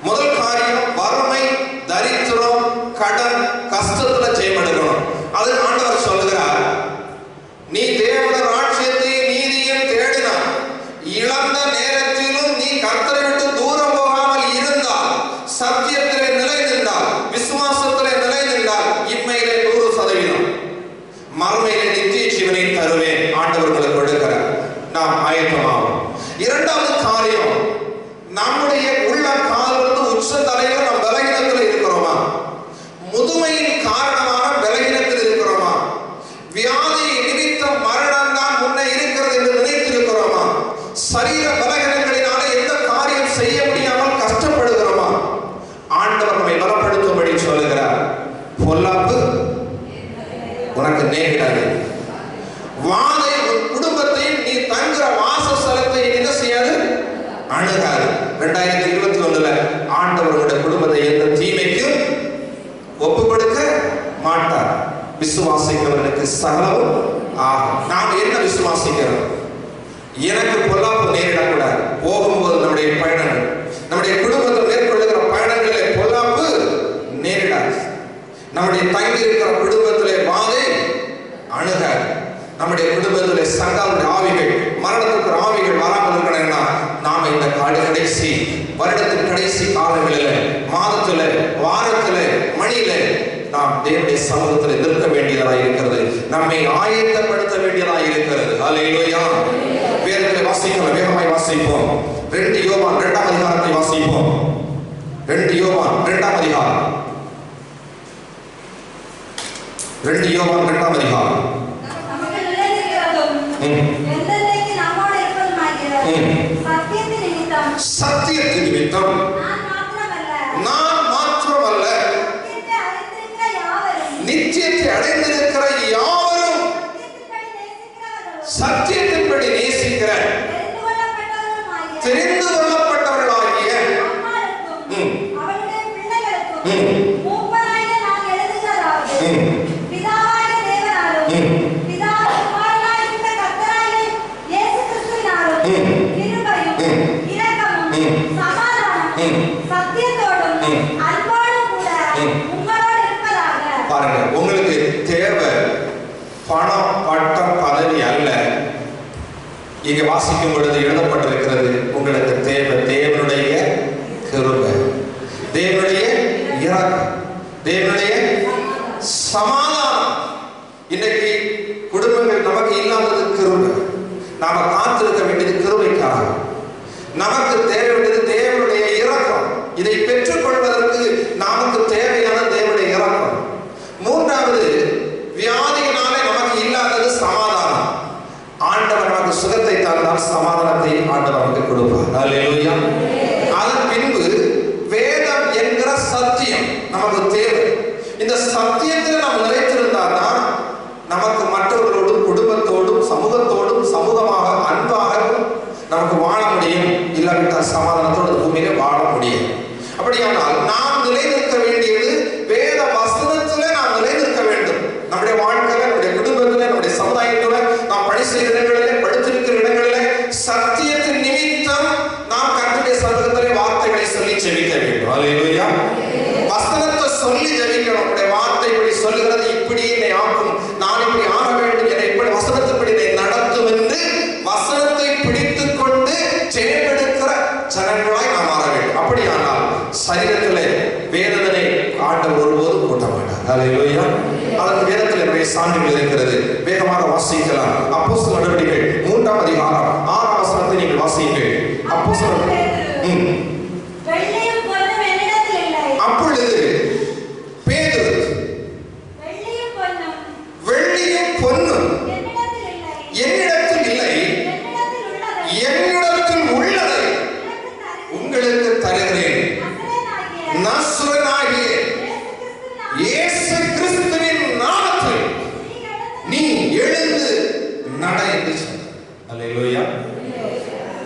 முதல் காரியம் வறுமை, தரித்திரம், கடன், கஷ்டத்துல ஜெயமெடுக்கணும். அது ஆண்டவர் சொல்லுகிறார், நீ தேவனுடைய ராஜ்யத்தையும் நீதியையும் தேடினார், இழந்த நேரத்திலும் நீ கர்த்தரை விட்டு தூரம் போகாமல் இருந்தால், சத்தியத்திலே நிலை நின்றால், விசுவாசத்திலே நிலை நின்றால், இம்மையிலே 100%, மறுமையிலே நித்திய ஜீவனை தருவேன் ஆண்டவர்களுக்கு கொடுக்கிறார். நாம் ஆயத்தமாகும். இரண்டாவது காரியம், நம்முடைய உள்ள காலிலிருந்து உச்ச தலையில நாம் பலகீனத்தில் இருக்கிறோமா? முதுமையின் காரணமாக பலகீனத்தில் இருக்கிறோமா? வியாதி நிமித்த மரணம் தான் முன்னே இருக்கிறது என்று நினைத்திருக்கிறோமா? சரீர பலகீனங்களினால எந்த காரியம் செய்ய முடியாமல் கஷ்டப்படுகிறோமா? ஆண்டவர் நம்மை பலப்படுத்தும்படி சொல்லுகிறார், பொல்லாப்பு உனக்கு நேரிடாது, வாதை உன் குடும்பத்தையும் நீ தங்குற வாசஸ்தலத்தை என்ன செய்யாது, அணுகாது. 2021 ஆண்டவர்களுடைய குடும்பத்தை எந்த தீமைக்கும் ஒப்பு கொடுக்க மாட்டார். விசுவாசிக்கிறவனுக்கு சகலம் ஆகும். நாம் என்ன விசுவாசிக்கிறோம்? எனக்கு பொல்லாப்பு நேரிடக்கூடாது. போகும்போது நம்முடைய பயணங்கள், நம்முடைய குடும்பத்தில் மேற்கொள்ளுகிற பயணங்களிலே பொல்லாப்பு நேரிடாது. நம்முடைய தங்கி இருக்கிற குடும்பத்திலே வாதை அணுகாது. நம்முடைய குடும்பத்திலே சங்காவுடைய ஆவிகள், மரணத்துக்கு ஆவிகள் வராமல் இருக்கணும்னா நாம இந்த கடைசி வருடத்தின் கடைசி காலங்களில், மாதத்துல, வாரத்துல, மணியில நாம் தேவனுடைய சமூகத்தில் நிற்க வேண்டியதாக இருக்கிறது. நம்மை ஆயத்தப்படுத்த வேண்டியதாக இருக்கிறது. அல்லேலூயா. வேதத்தை வாசிக்கலாம், வேகமாய் வாசிப்போம். 2 யோவான் 2ஆம் அதிகாரத்தை வாசிப்போம். 2 யோவான் 2ஆம் அதிகாரம். 2 யோவான் 2ஆம் அதிகாரம். சத்தியத்தின் நிமித்தம் நான் மாத்திரமல்ல, நித்தியத்தை அடைந்திருக்கிற யாவரும், சத்தியத்தின்படி நேசிக்கிற தெரிந்து கொள்ளப்பட்டவர்களாகிய பாருங்க, உங்களுக்கு தேவை பணம், பட்டம், பதவி அல்ல. இங்க வாசிக்கும் பொழுது எழுதப்பட்டிருக்கிறது, உங்களுக்கு தேவை தேவனுடைய கிருபை, தேவனுடைய இரக்கம், தேவனுடைய சமாதானம். இன்னைக்கு குடும்பங்கள் நமக்கு இல்லாதது கிருபை. நாம காத்திருக்க வேண்டியது கிருபைக்காக. நமக்கு தேவையானது தேவனுடைய இரக்கம். இதை பெற்றுக் கொள்வதற்கு நமக்கு தேவையான தேவனுடைய இரக்கம். மூன்றாவது, வியாதியினாலே நமக்கு இல்லாதது சமாதானம். ஆண்டவர் நமக்கு சுகத்தை தந்தால் சமாதானத்தை ஆண்டவர் நமக்கு கொடுப்பார். அல்லேலூயா. அதன் பின்பு வேதம் என்கிற சத்தியம் நமக்கு தேவை. இந்த சத்தியத்தில் நாம் நிலைத்திருந்தால்தான் நமக்கு மற்றவர்களோடும் குடும்பத்தோடும் சமூகத்தோடும் சமூகமாக அன்பாகவும் நமக்கு வாழ முடியும். இல்லாவிட்டால் சமாதானத்தோடு பூமியிலே வாழ முடியும். அப்படியானால் நாம் நிலைநிற்க வேண்டியது வேத வசனத்திலே நாம் நிலைநிற்க வேண்டும். நம்முடைய வாழ்க்கையில, நம்முடைய குடும்பத்தில, நம்முடைய சமுதாயத்துல, நாம் பணி செய்கிற இடங்களிலே, படுத்திருக்கிற இடங்களிலே சத்தியத்தின் நிமித்தம் நாம் கர்த்தருடைய சமூகத்திலே வார்த்தைகளை சொல்லி ஜெபிக்க வேண்டும். அல்லேலூயா. வசனத்தை சொல்லி ஜெபிக்கணும். நம்முடைய வார்த்தை இப்படி சொல்லுகிறது, இப்படி என்னை ஆக்கும், நான் இப்படி ஆக வேண்டும், என்னை இப்படி வசனத்தின்படி என்னை நடத்தும் என்று வசனத்தை பிடித்துக் கொண்டு செயல்படுகிற ஜனங்களாய் நாம் மாற வேண்டும். அப்படியானால் சரீரத்திலே வேதனை ஆண்டவர் ஒருபோதும் கூட்ட மாட்டார். அல்லேலூயா. அதற்கு வேதத்தில் நிறைய சான்றுகள் இருக்கிறது. வேகமாக வாசிக்கலாம். அப்போஸ்தலர் நடவடிக்கைகள் 3ஆம் அதிகாரம் 6ஆம் வசனத்தை நீங்கள் வாசியுங்கள். அப்போஸ்தலர் அப்பொழுது பேதுரு வெள்ளியும் பொன்னும் என்னிடத்தில் இல்லை, என்னிடத்தில் உள்ளதை உங்களுக்கு தருகிறேன். நசரேயனாகிய இயேசு கிறிஸ்துவின் நாமத்தில் நீ எழுந்து நட என்று சொன்னார். அல்லேலூயா.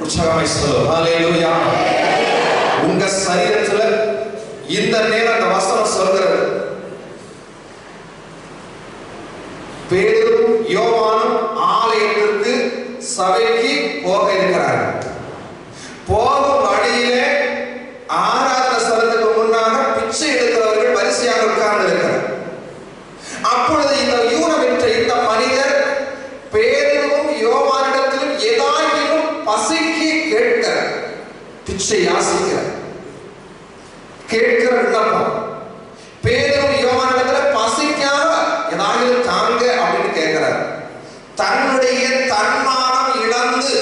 உற்சாகமாய் சொல்லு அல்லேலூயா. உங்க சரீரத்துல இந்த நேரம் அந்த வசனம் சொல்கிறது. பேதுரும் யோவானும் ஆலயத்திற்கு சபைக்கு போக இருக்கிறார்கள். போகும் வழியிலே ஆராதனை ஸ்தலத்துக்கு முன்னாக பிச்சை எடுக்கிறவர்கள் வரிசையாக உட்கார்ந்து இருக்கிறார். அப்பொழுது இந்த யூனமிற்ற இந்த மனிதர் பேதுருவும் யோவானிடத்திலும் ஏதாயிலும் பசிக்கு கேட்கிறார், பிச்சை யாசிக்கிறார், கேட்கிற விண்ணப்பம். பேதுரு யோவானிடத்துல பசிக்காக ஏதாவது தாங்க அப்படின்னு கேட்கிறார். தன்னுடைய தன்மானம் இழந்து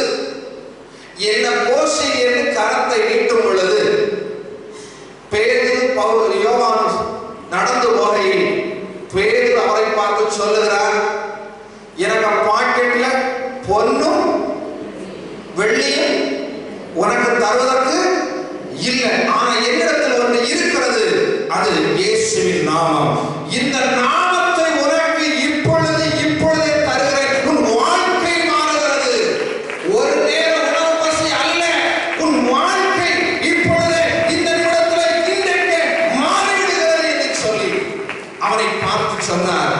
என்ன போஷி என்று கரத்தை நீட்டும் பொழுது பேதுரு யோவான் நடந்து போகையில் பேதுரு அவரை பார்த்து சொல்லுகிறார், எனக்கு பாக்கெட்ல பொன்னும் வெள்ளியும் உனக்கு தருவதற்கு இல்லை, ஆனா என்னிடத்தில் ஒன்று இருக்கிறது, அது இயேசுவின் நாமம். இந்த நாமத்தை உனக்கு இப்பொழுதே தருகிறேன். உன் வாழ்க்கை மாறுகிறது. ஒரு நேர உணவு பசி அல்ல, உன் வாழ்க்கை இப்பொழுதே இந்த நிமிடத்தில் இன்றைக்கு மாறிவிடுகிறது என்று சொல்லி அவனை பார்த்து சொன்னார்,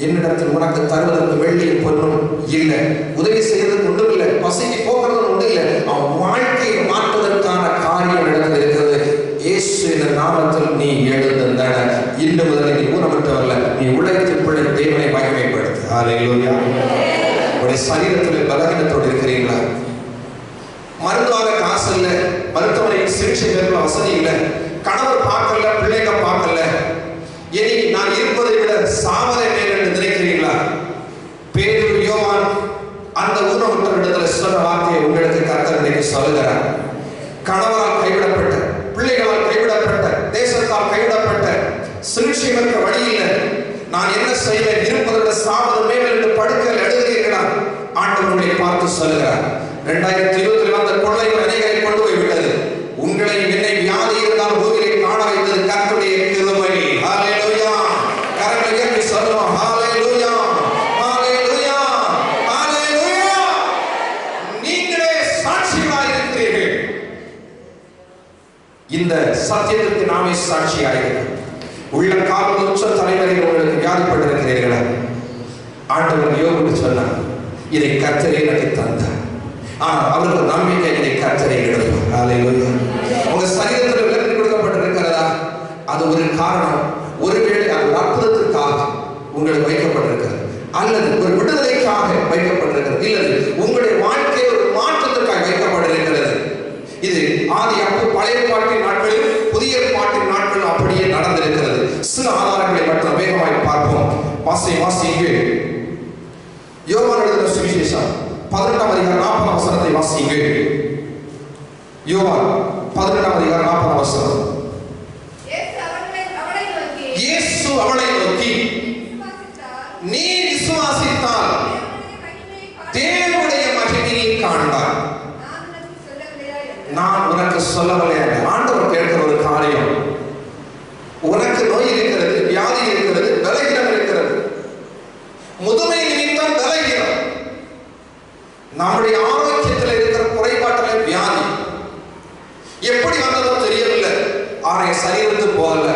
என்னிடத்தில் உனக்கு தருவதற்கு வெள்ளியும் பொன்னும் இல்லை, உதவி செய்வதற்கு ஒன்றும் இல்லை, பசிக்கு போகிறது ஒன்றும் இல்லை, அவன் வாழ்க்கையை மாற்றுவதற்கான காரியம் இடத்தில் இருக்கிறது. இயேசுவின் நாமத்தில் நீ எழுந்து நட. இன்று முதல் நீ ஊனமற்றவல்ல, நீ உழைத்து பிழை தேவனை மகிமைப்படுத்து. அல்லேலூயா. உடைய சரீரத்தில் பலவீனத்தோடு இருக்கிறீங்களா? மருந்து வாங்க காசு இல்லை, மருத்துவமனையில் சிகிச்சை மேற்கொள்ள வசதி இல்லை, கணவர் பார்க்கல, பிள்ளைங்க பார்க்கல, இனி நான் இருப்பதை விட சாவதை மேல் என்று நினைக்கிறீங்களா? பேதுரு யோவான் அந்த ஊனமுற்றவரிடத்தில் சொன்ன வார்த்தையை உங்களுக்கு கர்த்தர் இன்னைக்கு சொல்லுகிறார். கணவரால் கைவிடப்பட்ட, பிள்ளைகளால் கைவிடப்பட்ட, தேசத்தால் கைவிடப்பட்ட, சிகிச்சை பெற்ற வழியில் நான் என்ன செய்வேன், இருப்பதை விட சாவது மேல் என்று படுக்கையில் எழுதுகிறீர்களா? ஆண்டவர்களை பார்த்து சொல்லுகிறார், 2020 வந்த கொள்ளைகள் அநேகரை கொண்டு போய் விட்டது. உங்களை என்னை வியாதி இருந்தால் பூமியை காண வைத்தது கர்த்தருடைய கிருபை. ஹல்லேலூயா. கரங்களை உயர்த்தி சொல்லுவோம். ஹல்லேலூயா, ஹல்லேலூயா, ஹல்லேலூயா. நீங்களே சாட்சிகளாய் இருக்கிறீர்கள். இந்த சத்தியத்திற்கு நாமே சாட்சியாக இருக்கிறோம். உள்ள காலம் உச்ச தலைவர்கள் உங்களுக்கு வியாதிப்பட்டிருக்கிறீர்களா? ஆண்டவர் யோபுக்கு சொன்னார், இதை கர்த்தரே எனக்கு தந்தார். அவருக்கு நம்பிக்கை, இதை கர்த்தரே எடுப்பார். ஹல்லேலூயா. உங்க சரீரத்தில் விலக்கு கொடுக்கப்பட்டிருக்கிறதா? அது ஒரு காரணம். ஒருவேளை அது அற்புதத்திற்காக உங்களுக்கு வைக்கப்பட்டிருக்கிறது, அல்லது ஒரு விடுதலைக்காக வைக்கப்பட்டிருக்கிறது, இல்லது உங்களுடைய வாழ்க்கை ஒரு மாற்றத்திற்காக வைக்கப்பட்டிருக்கிறது. இது ஆதி பழைய பாட்டின் நாட்களில் புதிய பாட்டின் நாட்கள் அப்படியே நடந்திருக்கிறது. சில ஆதாரங்களை மட்டும் வேகமாய் பார்ப்போம். வாசியுங்கள். யோவான் எழுதின சுவிசேஷம் 18ஆம் அதிகாரம் 40ஆம் வசனத்தை வாசியுங்கள். யோவான் 18ஆம் அதிகாரம் 40ஆம் வசனம். இயேசு அவளை நோக்கி, நீ விசுவாசித்தால் தேவனுடைய மகிமையை காண்பாய். நான் உனக்கு சொல்லவில்லை. ஆண்டவர் கேட்கிற ஒரு காரியம், ஆனா என் சரீரத்துக்கு போகல.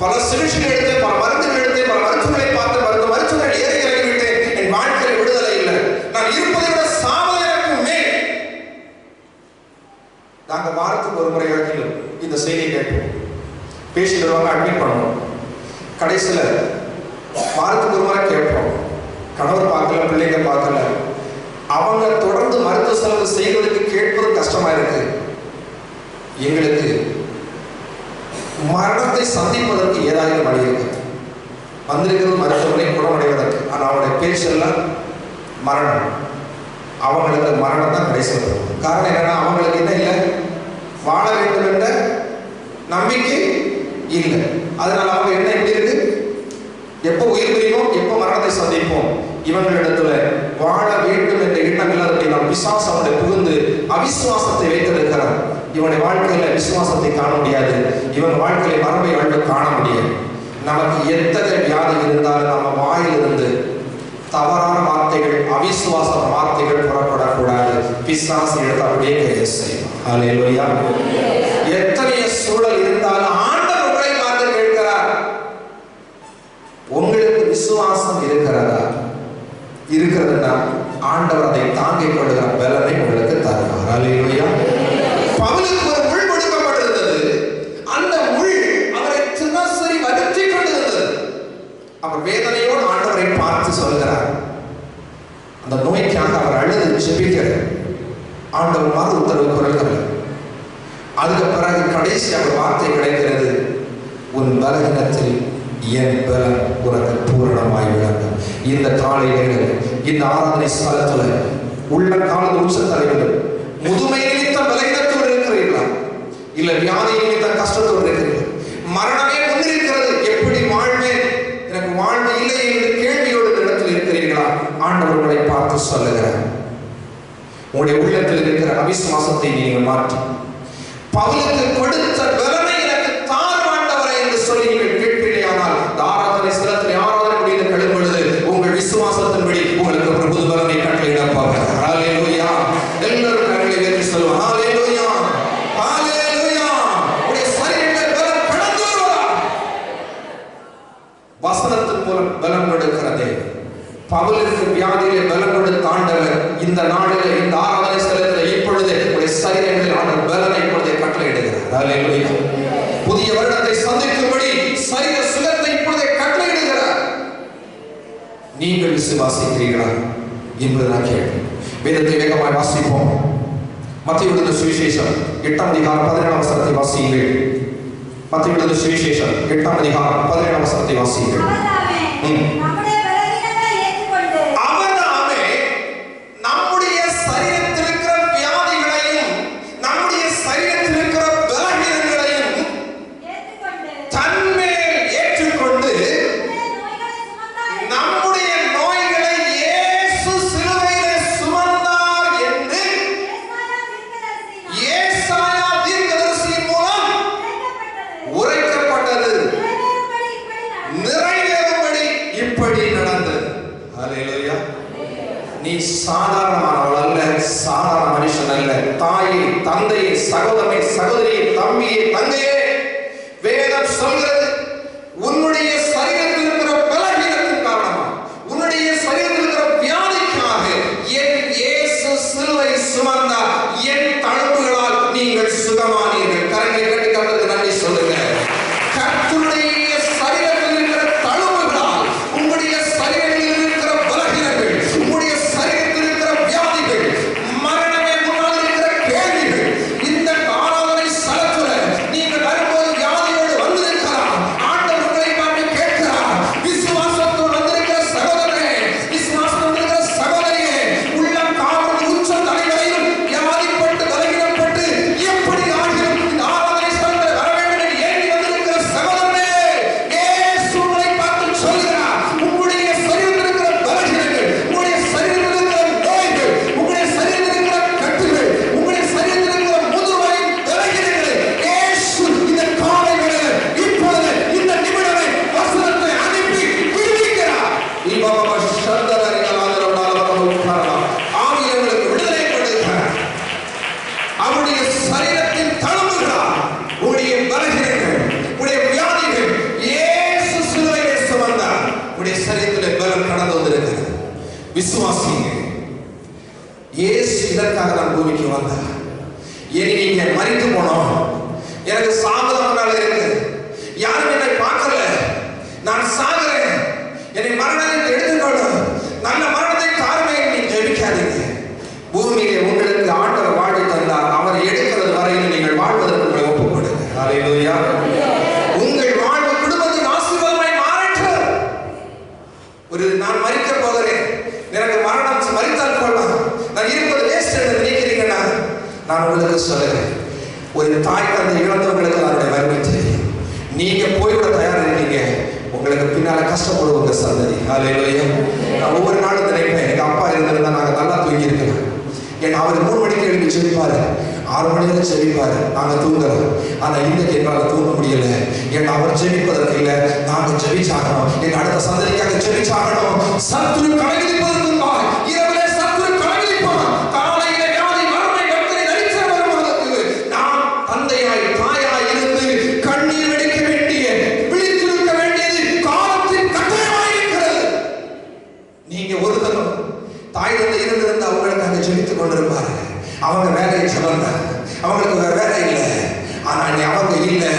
பல சிகிச்சைகள் எடுத்தேன், பல மருந்துகள் எடுத்தேன், பல மருத்துவர்களை பார்த்து மருத்துவர்கள் ஏறி இறங்கி விட்டேன். என் வாழ்க்கையில் விடுதலை இல்லை. நான் இருப்பதை விட சாவதை எனக்கு மேல். நாங்க வாரத்துக்கு ஒரு முறை வரைக்கும் இந்த செய்தியை கேட்போம். பேசிட்டு வருவாங்க, அட்மிட் பண்ணுவோம். கடைசியில வாரத்துக்கு ஒரு முறை கேட்போம். கணவர் பார்க்கல, பிள்ளைங்க பார்க்கல. அவங்க தொடர்ந்து மருத்துவ செலவு செய்வதற்கு கேட்பது கஷ்டமா இருக்கு. எங்களுக்கு மரணத்தை சந்திப்பதற்கு ஏதாவது வழி இருக்கு. வந்திருக்கிறது மருத்துவமனை குணமடைவதற்கு. ஆனால் அவங்களுடைய பேச்செல்லாம் மரணம். அவங்களுக்கு மரணம் தான் கடைசி வரும். காரணம் என்னன்னா, அவங்களுக்கு என்ன இல்லை, வாழ வேண்டும் என்ற நம்பிக்கை இல்லை. அதனால அவங்க என்ன எப்படி இருக்கு, எப்போ உயிர் பிரிவோம், எப்போ மரணத்தை சந்திப்போம். இவங்களிடத்துல வாழ வேண்டும் என்ற எண்ணம் இல்லாதபடி நாம் விசுவாசம் அவனை புகுந்து அவிசுவாசத்தை வைத்திருக்கிறார். இவனுடைய வாழ்க்கையில விசுவாசத்தை காண முடியாது. இவன் வாழ்க்கையில மரபை வாழ்க்கை காண முடியாது. நமக்கு எத்தகைய வியாதி இருந்தாலும் நம்ம வாயிலிருந்து தவறான வார்த்தைகள், அவிசுவாச வார்த்தைகள் புறப்படக்கூடாது. பிசாசு எடுத்து அப்படியே கைது செய்யும். ஹல்லேலூயா. எத்தனைய சூழல் இருந்தாலும் ஆண்டவர் உங்களை பார்த்து கேட்கிறார், உங்களுக்கு விசுவாசம் இருக்கிறதா? இருக்கிறதுனா ஆண்டவர் அதை தாங்கிக் கொள்கிற பலனை உங்களுக்கு தருவார். ஹல்லேலூயா. பவுலுக்கு ஒரு முள் கொடுக்கப்பட்டிருந்தது. அந்த முள் அவரை தினசரி வருத்திக் கொண்டிருந்தது. அவர் வேதனையோடு ஆண்டவரை பார்த்து சொல்கிறார். அந்த நோய்க்காக அவர் அழுது ஜெபிக்கிறார். ஆண்டவர் மாறு உத்தரவு குரல்கள். அதுக்கு பிறகு கடைசி அவர் வார்த்தை கிடைக்கிறது, உன் பலகீனத்தில் என் பலன் உனக்கு பூரணமாய் விளங்கும். இந்த காலை நேரம், இந்த ஆராதனை ஸ்தலத்துல உள்ள கால உச்ச தலைவர்கள் முதுமை நிமித்த பலகீனத்தோடு இருக்கிறீர்களா? இல்ல வியாதி நிமித்த கஷ்டத்தோடு இருக்கிறீர்கள்? மரணமே முன்னிருக்கிறது, எப்படி வாழ்வேன், எனக்கு வாழ்வு இல்லை என்று கேள்வியோடு இடத்தில் இருக்கிறீர்களா? ஆண்டவர் உங்களை பார்த்து சொல்லுகிறார், உங்களுடைய உள்ளத்தில் இருக்கிற அவிசுவாசத்தை நீங்கள் மாற்றி பவுலுக்கு கொடுத்த பலனை எனக்கு தார் ஆண்டவரே என்று சொல்லி நீங்கள் கேட்பீர்களானால், ஆராதனை ஸ்தலத்தில் ஆராதனை முடிந்து கழும் பொழுது உங்கள் விசுவாசத்தின்படி உங்களுக்கு ஒரு புது பலனை கட்டளையிடப்பாங்க. ஹல்லேலூயா. எல்லாரும் கரங்களை உயர்த்தி சொல்லுவோம். ஹல்லேலூயா, ஹல்லேலூயா. உடைய சரீரத்தில் பலம் கடந்து வருவார். வசனத்தின் மூலம் பலம் கொடுக்கிறதே. பவுலுக்கு வியாதியிலே பலம் கொடுத்த ஆண்டவர் இந்த நாளிலே, இந்த ஆராதனை ஸ்தலத்தில் இப்பொழுது உடைய சரீரங்களில் ஆண்டவர் பலனை இப்பொழுதே கட்டளையிடுகிறார். ஹல்லேலூயா. புதிய வருடத்தை சந்திக்கும்படி சரீர சுகத்தை இப்பொழுதே கட்டளையிடுகிறார். நீங்கள் விசுவாசிக்கிறீர்களா என்பது நான் கேட்கிறேன். வேதத்தை வேகமாய் வாசிப்போம். மத்தேயு எழுதின சுவிசேஷம் 8ஆம் அதிகாரம் 17ஆம் வசனத்தை வாசியுங்கள். மத்தேயு எழுதின சுவிசேஷம் 8ஆம் அதிகாரம் 17ஆம் வசனத்தை வாசியுங்கள். நீ சாதாரணமானவள் அல்ல, சாதாரண மனுஷன் அல்ல. தாயே, தந்தையே, சகோதரனை, சகோதரியை, தம்பியே, தங்கையே, வேதம் சொல்கிறது, உன்னுடைய சரீரத்தில் இருக்கிற பலவீனத்தின் காரணமா, உன்னுடைய சரீரத்தில் இருக்கிற வியாதிக்காக என் இயேசு சிலுவை சுமந்தார். என் தழும்புகளால் நீங்கள் சுகமானீர்கள். கரங்களை கட்டி கர்த்தருக்கு நன்றி சொல்லுங்க. கர்த்தருடைய சரீரத்தில் இருக்கிற தழும்புகளால் உங்களுடைய சரீரத்தில் இருக்கிற பலவீனங்கள், உங்களுடைய சரீரத்தில் இருக்கிற வியாதிகள், மரணமே முன்னால் இருக்கிற கேள்விகள், இந்த ஆராதனை ஸ்தலத்தில் நீங்கள் வரும்போது வியாதியோடு வந்திருக்கலாம். விசுவாசிங்க. இயேசு இதற்காக நான் பூமிக்கு வந்தார். ஏன் நீங்க மரித்து போனோம், எனக்கு சாபதம் இருக்கு, யாரும் என்னை பார்க்கல, நான் சாகிறேன், என்னை மரணத்தை எடுத்துக்கொள்ள, நல்ல மரணத்தை தாருமே நீ ஜெபிக்காதீங்க. பூமியிலே உங்களுக்கு ஆண்டவர் வாழ்வை தந்தார், அவர் எடுக்கிறது வரையில் நீங்கள் வாழ்வதற்கு உங்களை ஒப்புக் கொடுங்க. ஹல்லேலூயா. உங்கள் வாழ்வு குடும்பத்தின் ஆசீர்வாதமாய் மாறட்டும். ஒரு நான் மரிக்க போகிறேன், எனக்கு மரணம் மரித்தால் கொள்ளலாம், நான் இருப்பது வேஸ்ட் என்று நினைக்கிறீங்கன்னா நான் உங்களுக்கு சொல்லுறேன், ஒரு தாய் தந்தை இழந்தவங்களுக்கு அதனுடைய வறுமை தெரியும். நீங்க போய்விட தயாரா இருக்கீங்க, உங்களுக்கு பின்னால கஷ்டப்படுவாங்க சந்ததி. ஹல்லேலூயா. நான் ஒவ்வொரு நாளும் நினைப்பேன், எங்க அப்பா இருந்திருந்தா நாங்க நல்லா தூங்கி இருக்கலாம். ஏன்னா அவர் 3 மணிக்கு எழுப்பி செவிப்பாரு, 6 மணி வரை செவிப்பாரு, நாங்க தூங்குறோம். ஆனா இன்னைக்கு எங்களால தூங்க முடியல. ஏன்னா அவர் ஜெபிப்பதற்கு இல்லை, நாங்க ஜெபிச்சாகணும், எங்க அடுத்த சந்ததிக்காக ஜெபிச்சாகணும். சத்துரு கலகிப்பதற்கு முன்பாக இரவிலே சத்துரு கலகிப்பான், காலையிலே வியாதி மரணை கண்களை நடிச்ச வருவதற்கு நாம் தந்தையாய் தாயாய் இருந்து கண்ணீர் வெடிக்க வேண்டிய, விழித்திருக்க வேண்டியது காலத்தின் கட்டாயமாய் இருக்கிறது. நீங்க ஒரு தரம் தாய் தந்தை இருந்திருந்த அவங்களுக்காக ஜெபித்துக் கொண்டிருப்பாரு. அவங்க வேலையை சொல்றாங்க, அவங்களுக்கு வேற வேலை இல்லை. ஆனா அவங்க இல்லை,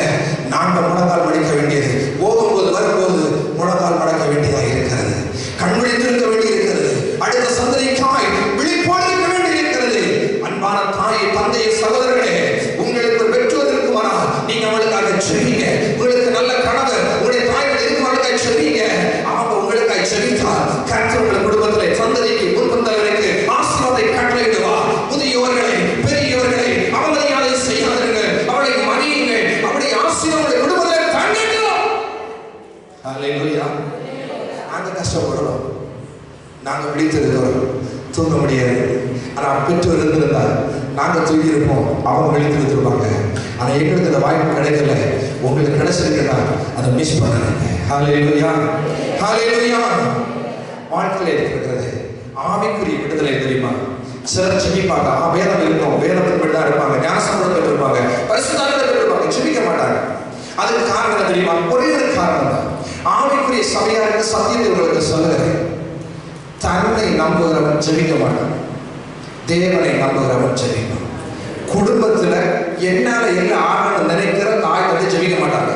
நாங்க முழங்கால் மடிக்க வேண்டியது, போகும்போது வரும்போது முழங்கால் மடக்க வேண்டியதாக இருக்கிறது, கண் விழித்திருக்க வேண்டி இருக்கிறது, அடுத்த சந்ததிக்காய் விழிப்போடு இருக்க வேண்டி இருக்கிறது. அன்பான தாயை தந்தையை சகோதரர்களே, உங்களுக்கு ஒரு பெற்றோர் இருக்குமானா நீங்க அவளுக்காக செவிங்க. உங்களுக்கு நல்ல கணவர் உங்களுடைய தாய்கள் இருக்குமானுக்காக செவிங்க. அவங்க உங்களுக்காக செவித்தார் கர்த்தர் உங்கள் குடும்பத்திலே சந்ததிக்கு முன்பந்தவருக்கு ஆசீர்வாதத்தை கட்டளையிடுவா. முதியோர்களை பெரியவர்களை அவமரியாதை செய்யாதீர்கள், அவளை மதியுங்க, அவருடைய ஆசீர்வாதம் குடும்பத்தில் தங்கட்டும். ஹல்லேலூயா. நாங்க கஷ்டப்படுறோம், நாங்க விழித்திருக்கிறோம், தூங்க முடியாது. ஆனா பெற்றோர் இருந்திருந்தா நாங்க தூங்கி இருப்போம், அவங்க விழித்திருப்பாங்க. ஆனா எங்களுக்கு அந்த வாய்ப்பு கிடைக்கல. உங்களுக்கு கிடைச்சிருக்குன்னா அதை மிஸ் பண்ணாதீங்க. ஹல்லேலூயா. ஹல்லேலூயா. வாழ்க்கையில் இருக்கிறது ஆவிக்குரிய விடுதலை தெரியுமா? சிலர் ஜெபிப்பாங்க, வேதம் இருக்கும், வேதத்தின்படி தான் இருப்பாங்க, ஞானஸ்நானம் பெற்றிருப்பாங்க, பரிசுத்தாவியை பெற்றிருப்பாங்க, ஜெபிக்க மாட்டாங்க. அதுக்கு காரணம் என்ன தெரியுமா? ஒரே ஒரு காரணம் தான். ஆவிக்குரிய சபையாருக்கு சத்தியத்தை உங்களுக்கு சொல்லுகிறேன், தன்னை நம்புகிறவன் ஜெபிக்க மாட்டான், தேவனை நம்புகிறவன் ஜெபிப்பான். குடும்பத்துல என்னால எல்லாம் ஆகணும்னு நினைக்கிற தாய் வந்து ஜெபிக்க மாட்டாங்க.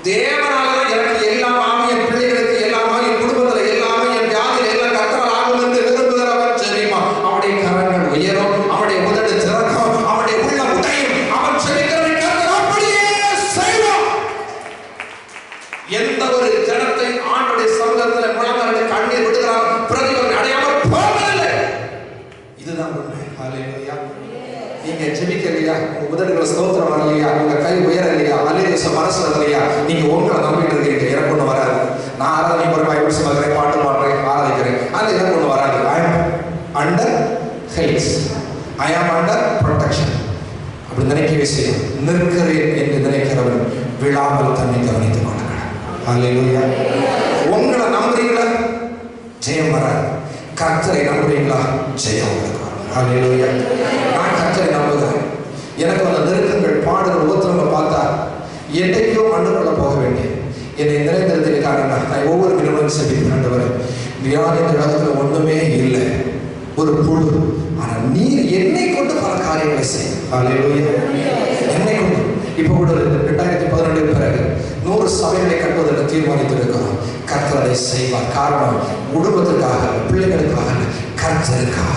தேவனால எனக்கு எல்லாம் ஆகும், என் பிள்ளைகளுக்கு எல்லாம் ஆகும், என் குடும்பத்துல எல்லாமே, என் வியாதியில் எல்லாம் கர்த்தரால் ஆகும் என்று விரும்புகிறவன் ஜெபிப்பான். அவனுடைய கரங்கள் உயரும், அவனுடைய உதடு திறக்கும், அவனுடைய உள்ளம் உடையும். அவன் ஜெபிக்கிறவன் கர்த்தர் அப்படியே செய்வான். எந்த ஒரு ஜனத்தை ஆண்டுடைய சமூகத்தில் முழங்கால் கண்ணீர் விடுகிறார், பிரதிபலன் அடையாமல் போவதில்லை. இதுதான் உண்மை. ஹல்லேலூயா. நீங்க ஜெபிக்கலையா, உங்க உதடுகளை ஸ்தோத்திரம் வரலையா, உங்க கை உயரலையா, அல்லேலூயா மனசு வரலையா, நீங்க உங்களை நம்பிட்டு இருக்கீங்க, எனக்கு ஒண்ணு வராது. நான் ஆராதனை போற பைபிள் சொல்றேன், பாட்டு பாடுறேன், ஆராதிக்கிறேன், அது எனக்கு ஒண்ணு வராது. ஐ அம் அண்டர் ஹெல்ஸ், ஐ அம் அண்டர் ப்ரொடெக்ஷன். அப்படி நினைக்கவே செய்யும். நிற்கிறேன் என்று நினைக்கிறவன் விழாமல் தன்னை கவனித்துக் கொள்ளுங்கள். ஹல்லேலூயா. உங்களை நம்புறீங்களா, ஜெயம் வராது. கர்த்தரை நம்புறீங்களா, ஜெயம் உங்களுக்கு வரும். ஹல்லேலூயா. நான் கர்த்தரை நம்புகிறேன். எனக்கு அந்த நெருக்கங்கள் பாடுகள் ஒவ்வொருத்தவங்க பார்த்தா என்றைக்கோ மண்ணுக்குள்ள போக வேண்டிய என்னை நிறைந்திருந்ததுக்காக நான் ஒவ்வொரு வினவனும் செபித்து ஆண்டவரே, வியாதி இந்த உலகத்தில் ஒன்றுமே இல்லை, ஒரு புழு, ஆனால் நீர் என்னை கொண்டு பல காரியங்களை செய்யும். ஹல்லேலூயா. என்னை கொண்டு இப்போ கூட 2012 பிறகு 100 சபைகளை கட்டுவதற்கு தீர்மானித்திருக்கிறோம். கர்த்தர் அதை செய்வார். காரணம் குடும்பத்திற்காக, பிள்ளைகளுக்காக, கர்த்தருக்காக.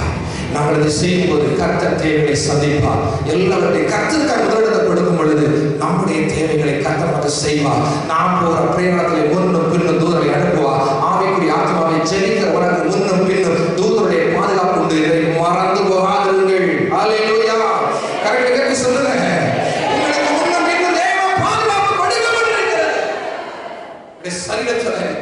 நாங்கள் இதை செய்யும்போது கர்த்தர் தேவைகளை சந்திப்பார். எல்லாவற்றையும் கர்த்தருக்காக முதலிடத்தை கொடுக்கும் பொழுது நம்முடைய தேவைகளை கர்த்தர் நமக்கு செய்வார். நாம் போகிற பிரயாணத்தில் முன்னும் பின்னும் தூதரை அனுப்புவார். ஆவிக்குரிய ஆத்மாவை ஜெபிக்கிற உனக்கு முன்னும் பின்னும் தூதருடைய பாதுகாப்பு உண்டு. இதை மறந்து போகாதீர்கள். ஹல்லேலூயா. கரெக்ட் கேட்டு சொல்லுங்க. உங்களுக்கு முன்னும் பின்னும் தேவ பாதுகாப்பு கொடுக்கப்பட்டிருக்கிறது. சரீரத்தில்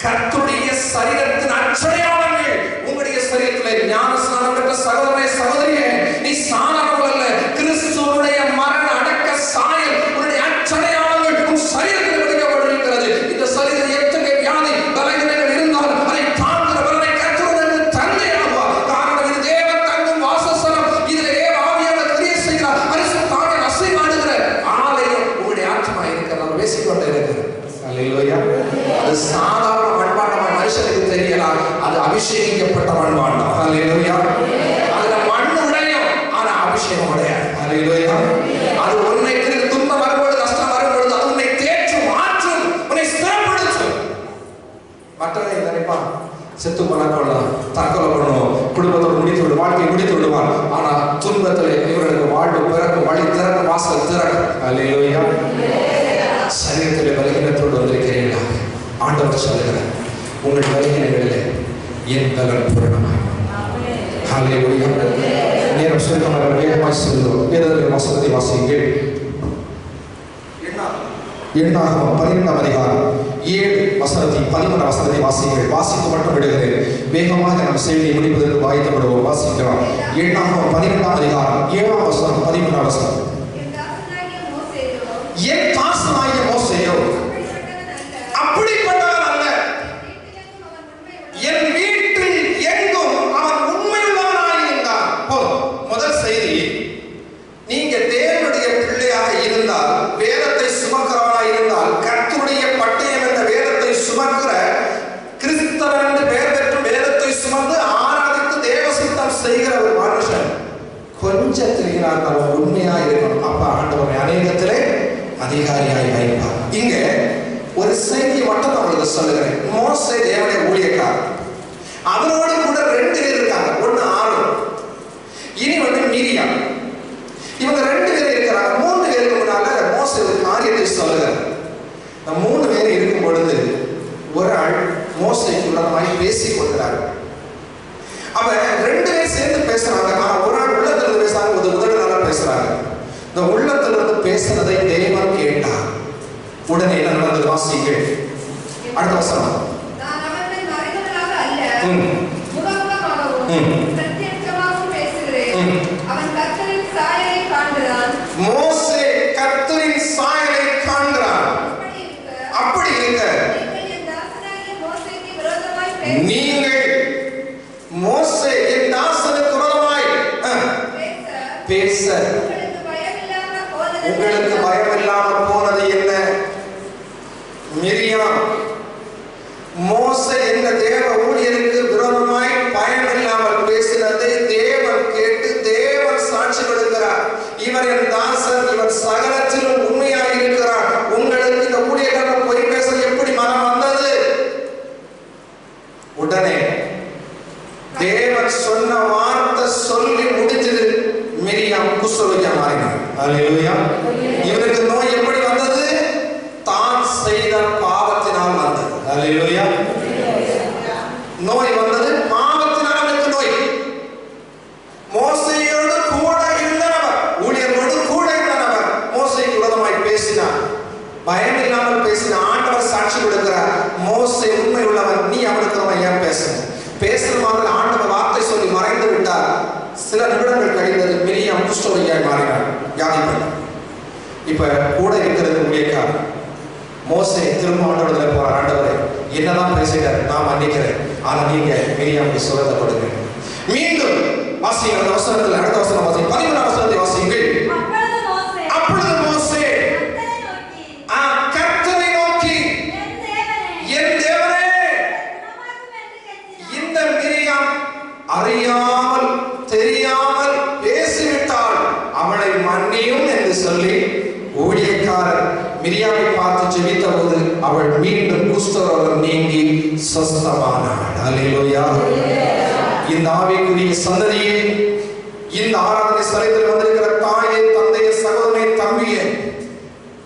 கர்த்தருடைய சரீரத்தின் அச்சடையாளங்கள் உங்களுடைய சரீரத்தில் ஞானஸ்நானம் பெற்ற சகோதரனே சகோதரியே, நீ சாணம் அல்ல, கிறிஸ்துவுடைய மரண அடக்க சாயல் உன்னுடைய அச்சடையாளங்கள் உன் சரீரத்தில் கொடுக்கப்பட்டிருக்கிறது. இந்த சரீரத்தில் எத்தகைய வியாதி பலவீனங்கள் இருந்தால் அதை தாங்குகிற பலனை கர்த்தர் தந்தையாவார். காரணம் இது தேவன் தங்கும் வாசஸ்தலம், இதில் தேவ ஆவியானவர் கிரியை செய்கிறார். பரிசுத்தாவிய அசைவாடுகிற ஆலயம் உங்களுடைய ஆத்மா இருக்கிறது, பேசிக்கொண்டே இருக்கிறது. ஹல்லேலூயா. அது சாதாரண மண்பாண்டமான மனுஷனுக்கு தெரியலாம், அது அபிஷேகிக்கப்பட்டவன் வாழ்ந்தான். ஹல்லேலூயா. அதுல மண் உடையும், ஆனா அபிஷேகம் உடையாது. ஹல்லேலூயா. அது உன்னை துன்பம் வரும்பொழுது, கஷ்டம் வரும்பொழுது அது உன்னை தேற்றும், மாற்றும், உன்னை ஸ்திரப்படுத்தும். மற்றவனை நினைப்பான் செத்து போனாக்கொள்ளலாம், தற்கொலை பண்ணுவோம், குடும்பத்தோடு முடித்து விடுவான், வாழ்க்கையை முடித்து விடுவான். ஆனா துன்பத்தில் இவர்களுக்கு வாழ்வு பிறக்கும், வழி திறக்கும், வாசல் திறக்கும். ஹல்லேலூயா. சரீரத்தில் பலகீனத்தோடு வந்திருக்கிறீர்களா? ஆண்டவர் சொல்லுகிறார், உங்கள் பலகீனங்களிலே என் பலன் பூரணமாய். ஹல்லேலூயா. நேரம் சுருக்கமாக வேகமாய் சொல்லுவோம். வேதத்தின் வசனத்தை வாசியுங்கள். எண்ணாகமம் 12ஆம் அதிகாரம் 7 வசனத்தை 11 வசனத்தை வாசியுங்கள். வாசித்து மட்டும் விடுகிறேன். வேகமாக நம் செய்தியை முடிப்பதற்கு வாய்த்தப்படுவோம். வாசிக்கலாம். எண்ணாகமம் 12ஆம் அதிகாரம் 7ஆம் வசனம் 11ஆம் வசனம். என் தாசனாகிய மோசேயோ அப்படிப்பட்டவன் அல்ல, என் வீட்டில் எங்கும் அவன் உண்மையுள்ளவனாய் இருந்தான். முதல் செய்தி, நீங்க தேவனுடைய பிள்ளையாக இருந்தால், வேதத்தை சுமக்கிறவனாய் இருந்தால், கர்த்தருடைய பட்டயம் என்ற வேதத்தை சுமக்கிற கிறிஸ்தவன் என்று பெயர் பெற்று வேதத்தை சுமந்து ஆராதித்து தேவ சித்தம் செய்கிற ஒரு மனுஷன் கொஞ்சத்தில் இருந்தாலும் உண்மையா இருக்கணும். அப்ப ஆண்டவரை அநேகத்திலே அதிகாரியாய் வைப்பார். இங்க ஒரு செய்தி மட்டும் அவங்களுக்கு சொல்லுகிறேன். மோசே தேவனுடைய ஊழியக்காரர், அவரோடு கூட 2 பேர் இருக்காங்க. ஒன்னு ஆரோன், இனி மிரியாம். இவங்க 2 பேர் இருக்கிறாங்க. 3 பேருக்கு முன்னால மோசே ஒரு காரியத்தை சொல்லுகிறார். 3 பேர் இருக்கும் பொழுது ஒரு ஆள் மோசேக்கு உள்ளமாய் பேசிக் கொள்கிறார். அவ 2 பேர் சேர்ந்து பேசுறாங்க. ஆனா ஒரு ஆள் உள்ளத்திலிருந்து பேசுறாங்க, ஒரு உதடுனால பேசுறாங்க. இந்த உள்ளத்திலிருந்து பேசுறதை தேவன் கேட்டார். உடனே என்ன நடந்தது? வாசிங்கள். அடுத்த வசனம். மோசே கர்த்தரின் சாயலை காண்கிறான். அப்படி இருக்க நீங்கள் மோசே என் தாசனுக்கு விரோதமாய் பேச உங்களுக்கு பயம் இல்லாமல் போனது என்ன? மிரியாம் மோசே என்ற தேவ ஊழியருக்கு விரோதமாய் பயம் இல்லாமல் பேசினதை தேவன் கேட்டு தேவன் சாட்சி கொடுக்கிறார். இவர் என் தாசன், இவர் சகலத்திலும் உண்மையாக இருக்கிறார். உங்களுக்கு இந்த ஊழியர்கள் பொய் பேச எப்படி மனம் வந்தது? உடனே தேவன் சொன்ன வார்த்தை சொல்லி முடிச்சது. மிரியாம் குஷ்டரோகியா மாறினார். ஹல்லேலூயா. இவருக்கு நோய் எப்படி வந்தது? தான் செய்த பாவத்தினால் வந்தது. ஹல்லேலூயா. நோய் வந்தது பாவத்தினால் அவருக்கு நோய். மோசேயோடு கூட இருந்தவர், ஊழியர்களோடு கூட இருந்தவர் மோசேக்கு விரோதமாய் பேசினார். பயம் இல்லாமல் பேசின ஆண்டவர் சாட்சி கொடுக்கிறார். மோசே உண்மை உள்ளவர், நீ அவனுக்கு ஏன் பேசுற மாதிரி ஆண்டவர் வார்த்தை சொல்லி மறைந்து விட்டார். சில நிமிடங்கள் கழிந்தது. மிரியாம் குஷ்டரோகியாய் மாறினார், வியாதிப்பட்டார். இப்ப கூட இருக்கிறது ஊழியக்காரர். மோசே திரும்ப ஆண்டவரத்துல போற, ஆண்டவரே என்னதான் பேசுகிறார், நான் மன்னிக்கிறேன், ஆனா நீங்க மிரியாமுக்கு சுரத்தை கொடுங்க. மீண்டும் வாசிங்க. அந்த வசனத்தில் அடுத்த வசனம் வாசிங்க. 13ஆம் வசனத்தை வாசியுங்கள். அப்பொழுது மோசே கர்த்தரை நோக்கி, என் தேவனே, இந்த மிரியாம் அறியாமல் தெரியாமல் பேசிவிட்டால் அவளை மன்னியும் என்று சொல்லி ஊழியக்காரர் மிரியாமை பார்த்து ஜெபித்த போது அவள் மீண்டும் குஷ்டரோகம் நீங்கி சொஸ்தமானாள். ஹல்லேலூயா. இந்த ஆவிக்குரிய சந்ததியே, இந்த ஆராதனை ஸ்தலத்தில் வந்திருக்கிற தாயே, தந்தையே, சகோதரனே, தம்பியே,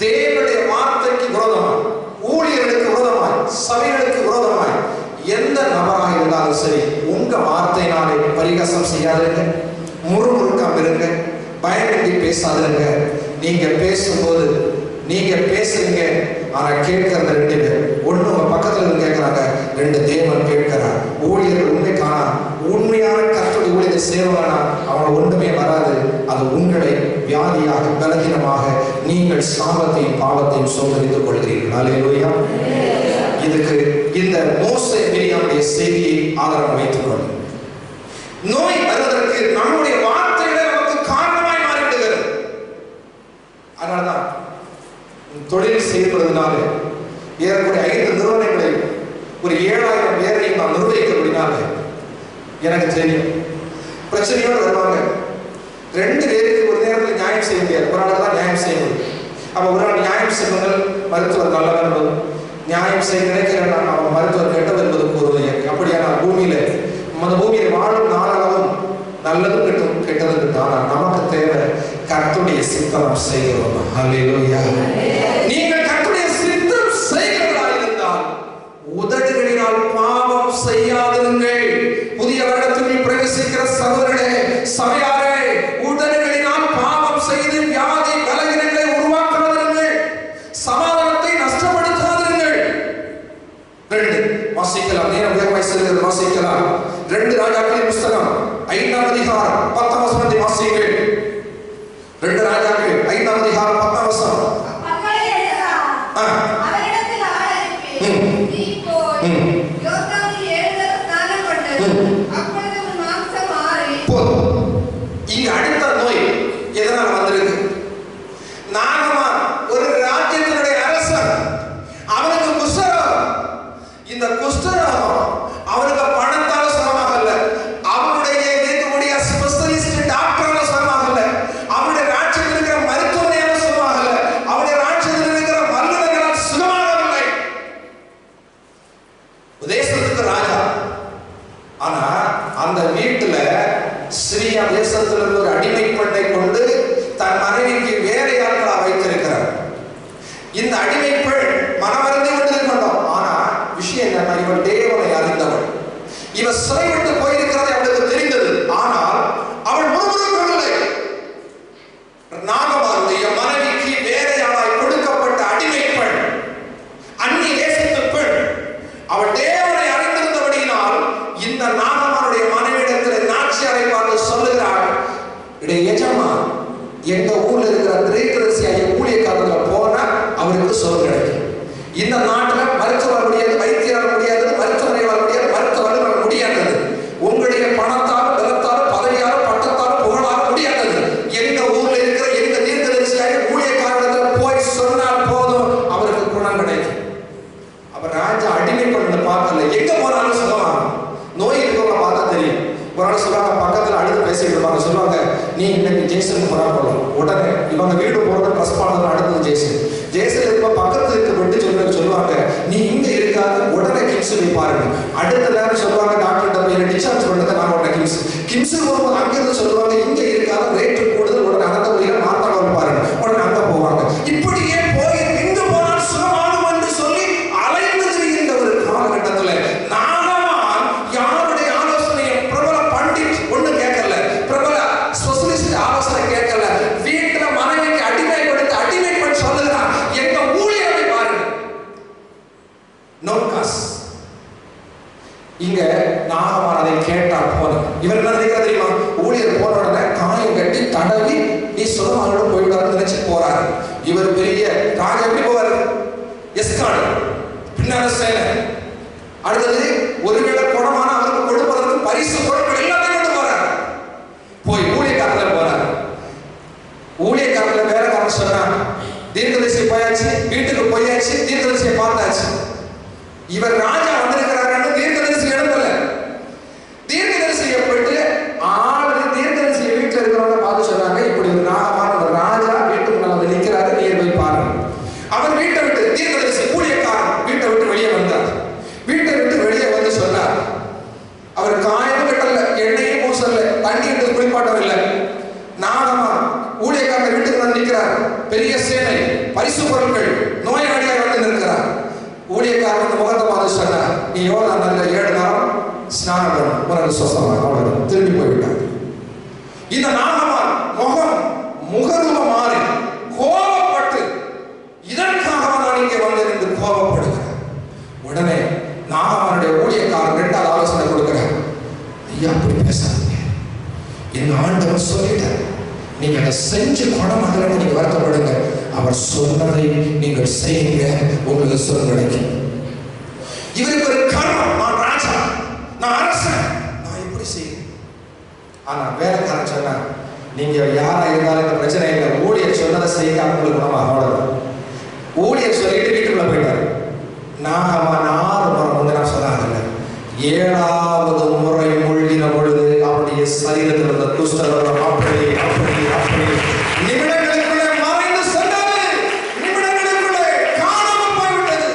தேவனுடைய வார்த்தைக்கு விரோதமாய், ஊழியர்களுக்கு விரோதமாய், சபைகளுக்கு விரோதமாய் எந்த நபராக இருந்தாலும் சரி, உங்க வார்த்தையினாலே பரிகாசம் செய்யாதிருங்க, முறுமுறுக்காம இருங்க, பயமின்றி பேசாதிருங்க. நீங்க பேசும்போது நீங்க பேசுறீங்க, ஆனா கேட்கறது 2 பேர். ஒண்ணு உங்க பக்கத்துல இருந்து கேட்கிறாங்க, 2 தேவன் கேட்கிறார். ஊழியர்கள் உண்மை காணா, உண்மையான கர்த்தருடைய ஊழியத்தை சேருவானா அவனை ஒன்றுமே வராது. அது உங்களை வியாதியாக, பலகீனமாக நீங்கள் சாபத்தையும் பாவத்தையும் சோதரித்துக் கொள்கிறீர்கள். ஹல்லேலூயா. இதுக்கு இந்த மோசே மிரியாமுடைய செய்தியை ஆதாரம் வைத்துக் கொள்ளும். நோய் வருவதற்கு நம்முடைய வார்த்தைகளே நமக்கு காரணமாய் மாறிவிடுகிறது. அதனால்தான் தொழில் செய்யப்படுவதனால ஏறக்குறைய 5 நிறுவனங்களை ஒரு 7000 பேரையும் நான் நிர்வகிக்க முடியாது. எனக்கு தெரியும் பிரச்சனையோடு வருவாங்க. 2 பேருக்கு ஒரு நேரத்தில் நியாயம் செய்ய முடியாது. ஒரு ஆளுக்கு தான் நியாயம் செய்ய முடியும். அப்ப ஒரு ஆள் நியாயம் செய்வங்கள் மருத்துவர் நல்லவர் என்பதும், நியாயம் செய்ய நினைக்கிறேன் அவன் மருத்துவர் கெட்டவர் என்பதும் கூறுவது. அப்படியான பூமியில அந்த பூமியை வாழும் நாளளவும் நல்லதும் கிட்டும் கெட்டதும் கிட்டும். ஆனால் நமக்கு தேவை கர்த்தருடைய சித்தம் செய்கிறோம். ஹல்லேலூயா. நீங்கள் கர்த்தருடைய சித்தம் செய்கிறவர்களாக இருந்தால் உதடுகளினால் பாவம் செய்யாதிருங்கள். புதிய வருடத்தில் பிரவேசிக்கிற சகோதரர்களே, சபையாரே, உதடுகளினால் பாவம் செய்து வியாதி பலவீனங்களை உருவாக்காதிருங்கள். சமாதானத்தை நஷ்டப்படுத்தாதிருங்கள். 2 வாசிக்கலாம். நேரம் வேகமாய் செல்கிறது. வாசிக்கலாம். 2 ராஜாக்களின் புஸ்தகம் 5ஆம் அதிகாரம் 10ஆம் வசனத்தை வாசியுங்கள். 2 ராஜாக்கள் 5ஆம் அதிகாரம் 10ஆம் வசனம். இங்க அடுத்த நோய் எதனால் வந்திருக்கு? நாகமான் ஒரு ராஜ்யத்தினுடைய அரசன், அவனுக்கு குஷ்டரோகம். இந்த குஷ்டரோகம் அவனுக்கு பணத்தால சுகமாக இல்ல, அவனுடைய இருக்கக்கூடிய ஸ்பெஷலிஸ்ட் டாக்டரால சுகமாக இல்ல, அவனுடைய ராஜ்யத்தில் இருக்கிற மருத்துவமனையால சுகமாக இல்ல, அவனுடைய ராஜ்யத்தில் இருக்கிற மருத்துவர்களால் சுகமாகவில்லை. தேசத்துக்கு ராஜா. ஆனா அந்த வீட்டுல சிரியா தேசத்தில் இருந்து ஒரு அடிமை பெண்ணை கொண்டு தன் மனைவிக்கு வேலையாட்களா வைத்திருக்கிறார். இந்த அடிமை பெண் மனமறிந்து விட்டது கொண்டோம். ஆனா விஷயம் என்ன, இவள் தேவனை அறிந்தவள். இவள் சிறை விட்டு போயிருக்கிறது அவளுக்கு தெரிந்தது. ஆனால் அவள் முறுமுறுக்கவில்லை. நாகமானுடைய மனைவிக்கு வேலையாளாய் கொடுக்கப்பட்ட அடிமை பெண், அந்நிய தேசத்து பெண், அவள் தேவனை அறிந்திருந்தபடியினால் இந்த நாகமானுடைய மனைவிடத்தில் நாச்சியாரை பார்த்து சொல்லுகிறாள், இடைய எஜமா எங்க ஊர்ல இருக்கிற திரைக்கரசியாய ஊழியக்காரர்களை போனா அவருக்கு சொல் கிடைக்கும். இந்த நாட்டில் மருத்துவர் முடியாது, வைத்தியர் முடியாது, மருத்துவமனை வர முடியாது, மருத்துவர் வர முடியாதது. உங்களுடைய பணத்தாலும் பலத்தாலும் பதவியாலும் பட்டத்தாலும் புகழாலும் முடியாதது. எங்க ஊர்ல இருக்கிற எங்க தீர்க்கதரிசியாய ஊழியக்காரர்களிடத்தில் போய் சொன்னால் போதும், அவருக்கு குணம் கிடைக்கும். அவர் ராஜா அடிமை பண்ண பார்க்கல, எங்க போனாலும் சொல்லுவாங்க. நோய் இருக்கவங்க பார்த்தா தெரியும். ஒரு நாள் சொல்லுவாங்க, பக்கத்தில் அழுது பேசிட்டு இருப்பாங்க. சொல்லுவாங்க, நீ இன்னைக்கு ஜேசன் போறா போகலாம். உடனே இவங்க வீடு போறது ட்ரெஸ் பண்ணது அடுத்தது ஜேசன். ஜேசன் இருக்க பக்கத்துல இருக்க விட்டு சொல்லுவாங்க, நீ இங்க இருக்காது, உடனே கிம்ஸ் போய் பாருங்க. அடுத்த நேரம் சொல்லுவாங்க, டாக்டர் போய் டிஸ்சார்ஜ் பண்ணுங்க, நான் உடனே கிம்ஸ் வரும்போது அங்கிருந்து சொல்லுவாங்க, இங்க இருக்காது, ரேட்டு கூடுதல், உடனே அந்த வழியில மாத்தாமல் பாருங்க, உடனே அங்க போவாங்க. இப்படியே போய் எங்க போனால் சுகமாகும் என்று சொல்லி அலைந்து திரிகின்ற ஒரு காலகட்டத்துல நாகமான் யாருடைய ஆலோசனையும் பிரபல பண்டிட் ஒண்ணு கேட்கல, பிரபல ஸ்பெஷலிஸ்ட் ஆலோசனை கேட்கல. வீட்டுல மனைவிக்கு அடிமை கொடுத்து அடிமை பண்ணி சொல்லுகிறான், எங்க ஊழியரை பாருங்க. நோ காஸ். இங்க நாகமான் அதை கேட்டா போன இவர் என்ன நினைக்கிற தெரியுமா, ஊழியர் போன உடனே காயம் கட்டி தடவி நீ சுகமாக போயிட்டு நினைச்சு போறாரு. இவர் பெரிய ராஜா எப்படி போவாரு, எஸ்காடு பின்னால சேனை. அடுத்தது ஒருவேளை குணமான அவருக்கு கொடுப்பதற்கு பரிசு பொருட்கள் எல்லாத்தையும் கொண்டு போறாரு. போய் ஊழியக்காரத்துல போறாரு. ஊழியக்காரத்துல வேலைக்காரன் சொன்னா, தீர்க்கதரிசி போயாச்சு, வீட்டுக்கு போயாச்சு, தீர்க்கதரிசியை பார்த்தாச்சு. இவர் ராஜா வந்திருக்கிறாரு, தீர்க்கதரிசி இடத்துல தீர்க்கதரிசியை போயிட்டு ஆளு தீர்க்கதரிசியை வீட்டுல இருக்கிறவங்க பார்த்து சொன்னாங்க, இப்படி ஒரு நாகமான ஒரு ராஜா வீட்டுக்கு வந்து நிற்கிறாரு, நீர் போய் பாருங்க. அவர் வீட்டை விட்டு தீர்க்கதரிசி ஊழியக்காரன் வீட்டை விட்டு வெளியே வந்தார். வீட்டை விட்டு வெளியே வந்து சொன்னார், அவர் காயம் கட்டல, எண்ணெயும் பூசல, தண்ணி எடுத்து குளிப்பாட்டவில்லை. நாகமான் ஊழியக்காரன் வீட்டுக்கு வந்து நிற்கிறார், பெரிய சேனை, பரிசு பொருட்கள், நோயாளியாக வந்து நிற்கிறார். ஊழியக்காரன் முகத்தை பார்த்து சொன்னார், நீ எவ்வளோ நல்ல 7 நாள் ஸ்நானம் பண்ணணும், உனக்கு சொசமாக அவ்வளவு திரும்பி போய்விட்டார். இந்த நாகமான் முகரூபம் மாறி கோபப்பட்டு, இதற்காக நான் இங்கே வந்தேன் என்று கோபப்படுகிறார். உடனே நாகமானுடைய ஊழியக்காரன் 2வது ஆலோசனை கொடுக்கிறார், ஐயா அப்படி பேசாதீங்க, எங்க ஆண்டவர் சொல்லிட்டார், நீங்க அதை செஞ்சு குணமாக நீங்க வருத்தப்படுங்க, அவர் சொன்னதை நீங்கள் செய்யுங்க, உங்களுக்கு சொல் கிடைக்கும். இவருக்கு ஒரு கர்மம், நான் ராஜா, நான் அரசன், நான் எப்படி செய்ய. ஆனா வேலைக்காரன் சொன்னா, நீங்க யாரா இருந்தாலும் இந்த பிரச்சனை இல்லை, ஊழியர் சொன்னதை செய்ய, அவங்களுக்கு குணமாக அவ்வளவு. ஊழியர் சொல்லிட்டு வீட்டுக்குள்ள போயிட்டாரு. நாகமான் 6 முறை வந்து நான் சொன்ன ஸ்தோத்திரம். அப்படி அப்படி அப்படி நிமிடங்களுக்குள்ளே மறைந்து சென்றது. நிமிடங்களுக்குள்ளே காணாமல் போய்விட்டது.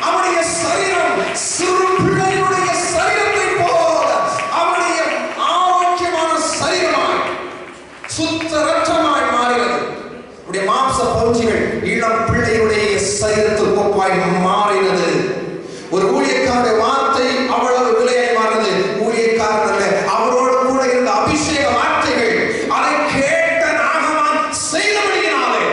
அவருடைய சரீரம் சிறு பிள்ளையுடைய சரீரத்தை போல அவருடைய ஆரோக்கியமான சரீரமாய் சுத்த ரத்தமாய் மாறியது. அவருடைய மாம்ச பகுதிகள் இளம் பிள்ளையுடைய சரீரத்துக்கு ஒப்பாய் மாறினது. ஒரு ஊழியக்காரனுடைய வார்த்தை அவ்வளவு விலையாய் மாறினது. ஊழியக்காரன் அல்ல, அவரோடு கூட இருந்த அபிஷேக வார்த்தைகள் அதை கேட்ட நாகமான் செய்தபடியினாலே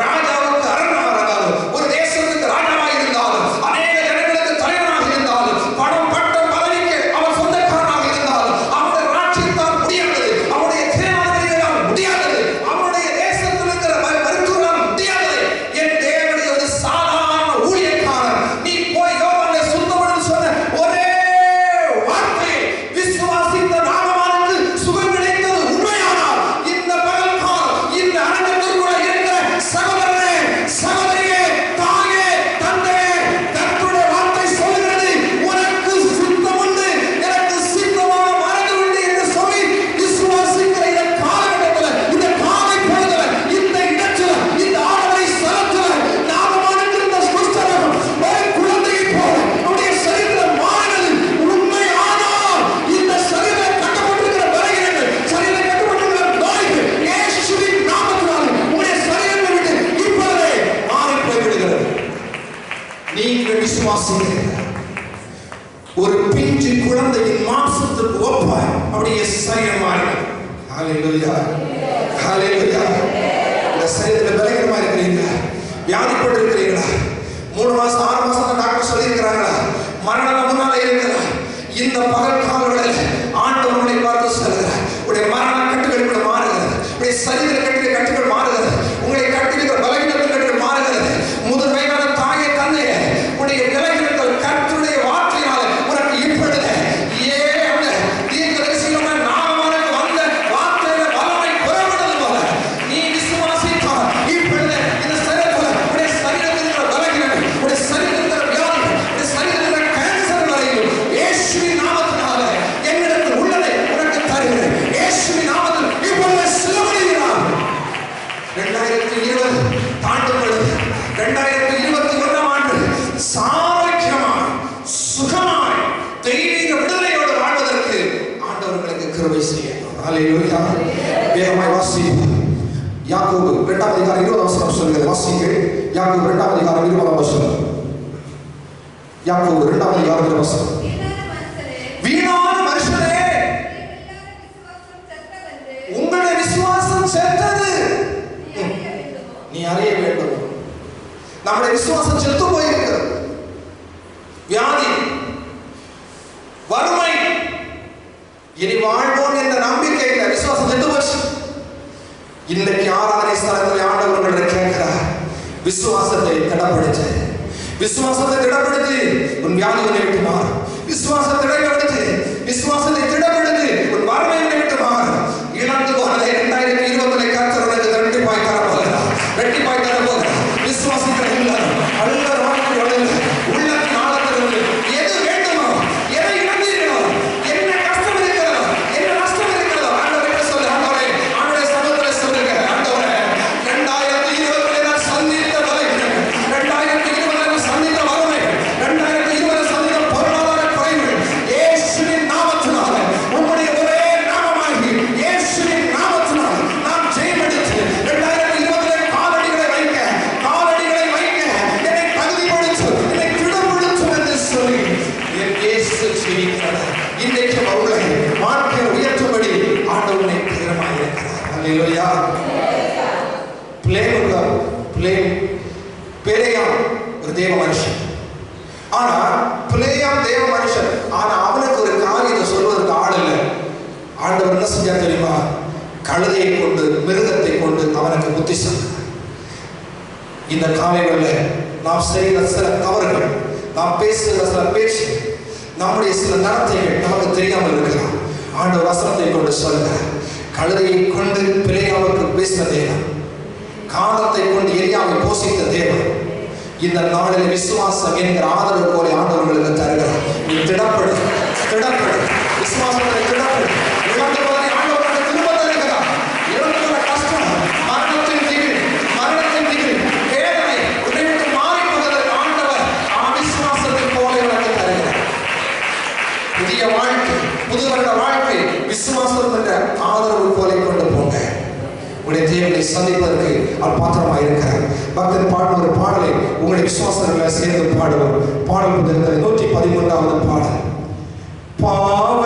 ராஜாவுக்கு அரண்மனை இருந்தாலும், ஒரு தேசத்துக்கு ராஜாவாக இருந்தாலும், அநேக ஜனங்களுக்கு தலைவனாக இருந்தாலும், பணம் பட்டம் பதவிக்கு அவர் சொந்தக்காரனாக இருந்தாலும் அவருடைய ராஜ்யத்தால் முடியாதது, அவருடைய தேவாலயங்களால் முடியாதது, அவருடைய தேசத்தில் இருக்கிற மருத்துவரால் முடியாதது. என் தேவனுடைய ஒரு சாதாரண ஊழியக்காரன் நீ போய் யோவானை சுத்தப்படுத்த சொன்ன ஒரே வார்த்தையை விசுவாசித்த நாகமானுக்கு சுகம் கிடைத்தது உண்மையானால் இந்த பகல் காலம் இந்த அரங்கத்திற்குள்ள இருக்கிற சகோதரனே, சகோதரியே, தாயே, தந்தையே, கர்த்தருடைய வார்த்தை சொல்கிறது, உனக்கு சித்தம் உண்டு, எனக்கு சித்தமான மரணம் உண்டு என்று சொல்லி விசுவாசிக்கிற இந்த காலகட்டத்தில், இந்த காலை பொழுதுல, இந்த இடத்துல, இந்த ஆடலை ஸ்தலத்துல நாகமானுக்கு இருந்த குஷ்டரோகம் ஒரு குழந்தையை போல அவருடைய சரீரத்தில் மாறினது உண்மையானால் இந்த சரீரத்தில் கட்டப்பட்டிருக்கிற பலவீனங்கள், சரீரத்தில் கட்டப்பட்டிருக்கிற நோய்கள் இயேசுவின் நாமத்தினால் உங்களுடைய சரீரத்தை விட்டு இப்பொழுதே மாறி போய்விடுகிறது. நீங்கள் விசுவாசிக்கிறீர்கள். ஒரு பிஞ்சு குழந்தையின் மாம்சத்துக்கு ஒப்பாய் அவருடைய சரீரம் மாறினது. ஹல்லேலூயா, ஹல்லேலூயா. இந்த சரீரத்தில் பலவீனமா இருக்கிறீங்களா? வியாதிப்பட்டு இருக்கிறீங்களா? 3 மாசம் 6 மாசம் டாக்டர் சொல்லி இருக்கிறாங்களா? மரணம் முன்னாலே இருக்கிறா? இந்த பகல் காலங்களில் ஆண்டவர் உங்களை பார்த்து சொல்கிறார், உடைய மரண கட்டுகள் கூட மாறுகிறது, உடைய சரீர கட்டுகள் மாறுகிறது, உங்களை கட்டிருக்கிற பலவீனத்தின் கட்டுகள் மாறுகிறது. முதல் வயதான தாயை தந்தையே, உடைய விலகினங்கள் கர்த்தருடைய வார்த்தையினால உனக்கு இப்பொழுது தீர்க்கதரிசியான நாகமானுக்கு வந்த வார்த்தையில வல்லமை புறப்பட்டது போல நீ விசுவாசித்தால் இப்பொழுது இந்த சரீரத்தில் உடைய சரீரத்தில் இருக்கிற பலவீனங்கள், உடைய சரீரத்தில் இருக்கிற வியாதிகள், உடைய சரீரத்தில் இருக்கிற கேன்சர் வரையிலும் இயேசுவின் நாமத்தினால என்னிடத்தில் உள்ளதை உனக்கு தருகிறேன். இயேசுவின் நாமத்தில் இப்பொழுது சிலுவையினால் 2020 தாண்டும் பொழுது 2021ஆம் ஆண்டு சாரோக்கியமாய் சுகமாய் தெய்வீக விடுதலையோடு வாழ்வதற்கு ஆண்டவர்களுக்கு கிருபை செய்யணும். ஹல்லேலூயா. வேகமாய் வாசிப்போம். யாக்கோபு 2ஆம் அதிகாரம் 20ஆம் வசனம் சொல்கிறது. வாசிங்கள். யாக்கோபு 2ஆம் அதிகாரம் 20ஆம் வசனம். யாக்கோபு 2ஆம் அதிகாரம் 20ஆம் வசனம். வீணான மனுஷனே, உங்களுடைய விசுவாசம் செத்தது. நீ அறிய வேண்டும். நம்முடைய விசுவாசம் செத்து போயிருக்கிறது. வியாதி, வறுமை, இனி வாழ்வோம் என்ற நம்பிக்கை இல்லை. விசுவாசம் செத்து போச்சு. இன்றைக்கு ஆராதனை ஸ்தலத்தில் ஆண்டவர்கள் கேட்கிறார், விசுவாசத்தை திடப்படுத்து, விசுவாசத்தை திடப்படுத்தி உன் வியாதிகளை விட்டு மாறு, விசுவாசத்தை திடப்படுத்தி, விசுவாசத்தை திடப்படுத்தி உன் வறுமையை விட்டு மாறு. இழந்து போனதை 2020 கர்த்தர் உனக்கு இரட்டிப்பாய் தர போகிறார், இரட்டிப்பாய் தர போகிறார். விசுவாசிக்கிற அல்லர் உள்ளத்தின் ஆழத்திலிருந்து எது வேண்டுமோ, எதை இழந்தீர்களோ, என்ன கஷ்டம் இருக்கிறதோ, என்ன நஷ்டம் இருக்கிறதோ, ஆண்டவரே சொல்லு. ஆண்டவரே சமூகத்தில் சொல்லுங்க. ஆண்டவரே 2020 நான் சந்தித்த வலைகள், 2020 நான் சந்தித்த வறுமை, 2020 சந்தித்த பொருளாதார குறைவுகள் இயேசுவின் நாமத்தினால, உம்முடைய ஒரே நாமமாகி இயேசுவின் நாமத்தினால் நாம் ஜெயமெடுத்து 2020 காலடிகளை வைக்க என்னை தகுதிப்படுத்து, என்னை திடப்படுத்தும் என்று சொல்லி என் இயேசு ஜெயிக்கிறார். இன்றைக்கு அவர்களை வாழ்க்கையை உயர்த்தும்படி ஆண்டவனை தீரமாக இருக்கிறார். அல்லேலூயா. பேலேயாம் ஒரு தேவ மனுஷன். ஆனா பிளேயாம் தேவ மனுஷன், ஆனா அவனுக்கு ஒரு காரியத்தை சொல்வதற்கு ஆள் இல்லை. ஆண்டவர் என்ன செஞ்சா தெரியுமா? கழுதையை கொண்டு, மிருகத்தை கொண்டு அவனுக்கு புத்தி சொன்னார். இந்த காலைகளில் நாம் செய்கிற சில தவறுகள், நாம் பேசுகிற சில பேச்சு, நம்முடைய சில நடத்தைகள் நமக்கு தெரியாமல் இருக்கலாம். ஆண்டவர் வசனத்தை கொண்டு சொல்கிறார், கழுதையை கொண்டு பிளேயாவுக்கு பேசின தேவன், காலத்தை கொண்டு எரியாவை போஷித்த தேவன், இந்த நாளில் விசுவாசம் என்கிற ஆதரவு போல ஆண்டவர்களுக்கு தருகிறார். நீ திடப்படு, விசுவாசத்தை திடப்படு. இழந்து போவதை ஆண்டவர்களுக்கு திரும்ப தருகிறார். எங்களை சந்திப்பதற்கு அவர் பாத்திரமாக இருக்கிறார். பக்தன் பாடின ஒரு பாடலை உங்களுடைய விசுவாசங்களை சேர்ந்து பாடுவோம். பாடல் புத்தகத்தில் 113வது பாடல். பாவ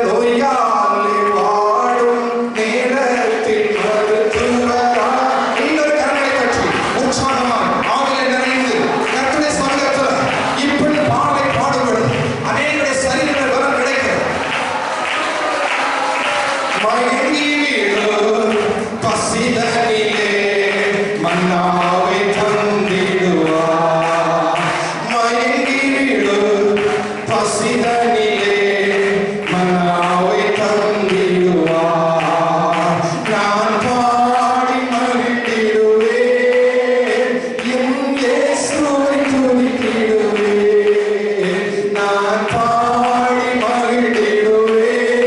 நோயாலே வாடும் நேரத்தில் மருத்துவராய் இன்னொரு கரங்களை பற்றி உற்சாகமாக ஆவிலே நிறைந்து கர்த்தருடைய சமூகத்தில் இப்படி பாடலை பாடுவது அநேகருடைய சரீரங்கள் வரம் கிடைக்கிறது. மயங்கி வீழும் பசிதனிலே மன்னாவை தந்திடுவார். மயங்கி வீழும் பசிதனிலே மன்னாவை தந்திடுவார். நான் பாடி மகிழ்ந்திடுவேன், என் இயேசுவை துதித்திடுவேன். நான் பாடி மகிழ்ந்திடுவேன்,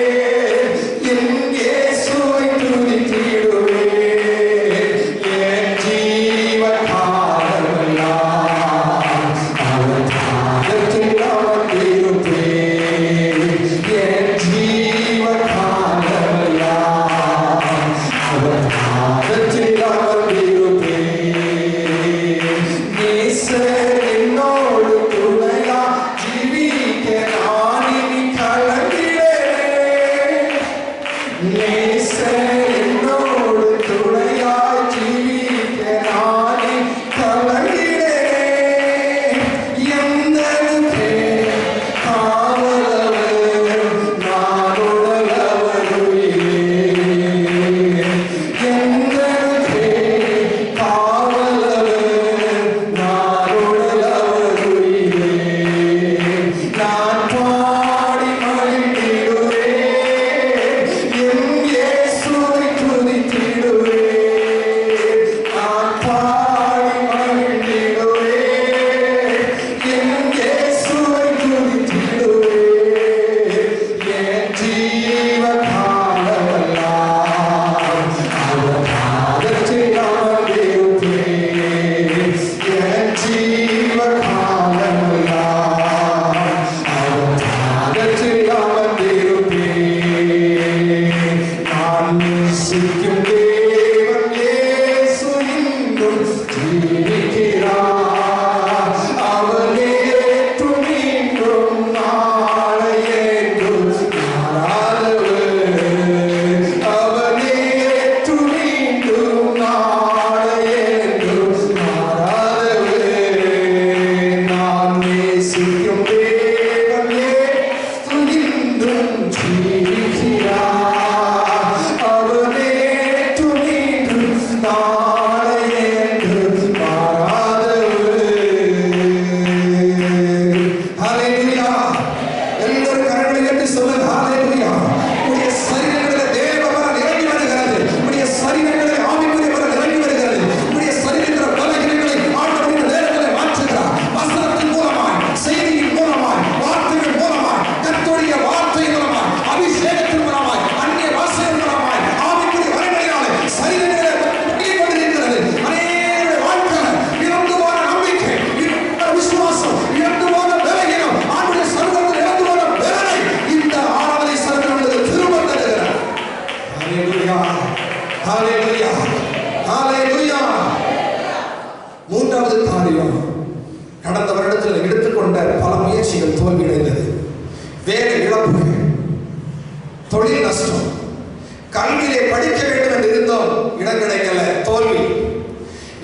என் இயேசுவை துதித்திடுவேன். என் ஜீவகாலமெல்லாம் அவர் பாதத்தில் அமர்ந்திருப்பேன். என் ஜீவகாலமெல்லாம் அவர் பாதத்தில் அமர்ந்திருப்பேன். நேசர் என்னோடு துணையா ஜீவிக்க நான் இனி கலங்கிடேன். நேசர் என்னோடு துணையாய் ஜீவிக்க நானே கலங்கிடேன். எந்தனுக்கே காவலவர் நான் உடலவர் உயிரே. எந்தனுக்கே காவலவர் நான் உடலவர் உயிரே. நான் பாடி மகிழ்ந்திடுவேன், என் இயேசுவை துதித்திடுவேன். நான் பாடி மகிழ்ந்திடுவேன், என் இயேசுவை துதித்திடுவேன். என் ஜீவகாலமெல்லாம் அவர் பாதத்தில் அமர்ந்திருப்பேன். என் ஜீவகாலமெல்லாம் அவர் பாதத்தில் அமர்ந்திருப்பேன். நான் நேசிக்கும் தேவன் இயேசு இன்றும் ஜீவிக்கிறார். அவர் நேற்றும் இன்றும் நாளை என்றும் மாறாதவர். அவர் நேற்றும் இன்றும் நாளை என்றும் மாறாதவர். நான் நேசிக்கும் தேவன் இயேசு இன்றும் ஜீவிக்கிறார். அவர் நேற்றும் இன்றும் நாளை என்றும் மாறாதவர். ஹல்லேலூயா. எல்லாரும் கரங்களை உயர்த்தி சொல்லுங்க, ஹல்லேலூயா. உடைய சரீரங்களிலே தேவ பலன் இறங்கி வருகிறது. உடைய சரீரங்களிலே ஆவிக்குரிய பலன் இறங்கி வருகிறது. உடைய சரீரத்தின் பலகீனங்களை ஆண்டவர் இந்த நேரத்திலே மாற்றுகிறார். வசனத்தின் மூலமாய், செய்தியின் மூலமாய், வார்த்தையின் மூலமாய், கர்த்தருடைய வார்த்தை மூலமாய், அபிஷேகத்தின் மூலமாய், அந்நிய பாஷையின் மூலமாய், ஆவிக்குரிய வரங்களினாலே சரீரங்களிலே பற்றிக் கொண்டிருக்கிறது. அநேகருடைய வாழ்க்கையில் இழந்து போன நம்பிக்கை, இழந்து போன விசுவாசம், இழந்து போன பலகீனம், ஆண்டவருடைய சமூகத்தில் இழந்து போன பலனை இந்த ஆராதனை சமூகங்களுக்கு திரும்ப தருகிறார். ஹல்லேலூயா, ஹல்லேலூயா, ஹல்லேலூயா. மூன்றாவது காரியம், கடந்த வருடத்தில் எடுத்துக்கொண்ட பல முயற்சிகள் தோல்வியடைந்தது. வேலை இழப்புகள், தொழில் நஷ்டம், கல்வியிலே படிக்க வேண்டும் என்று இருந்தோம், இடம் கிடைக்கல, தோல்வி.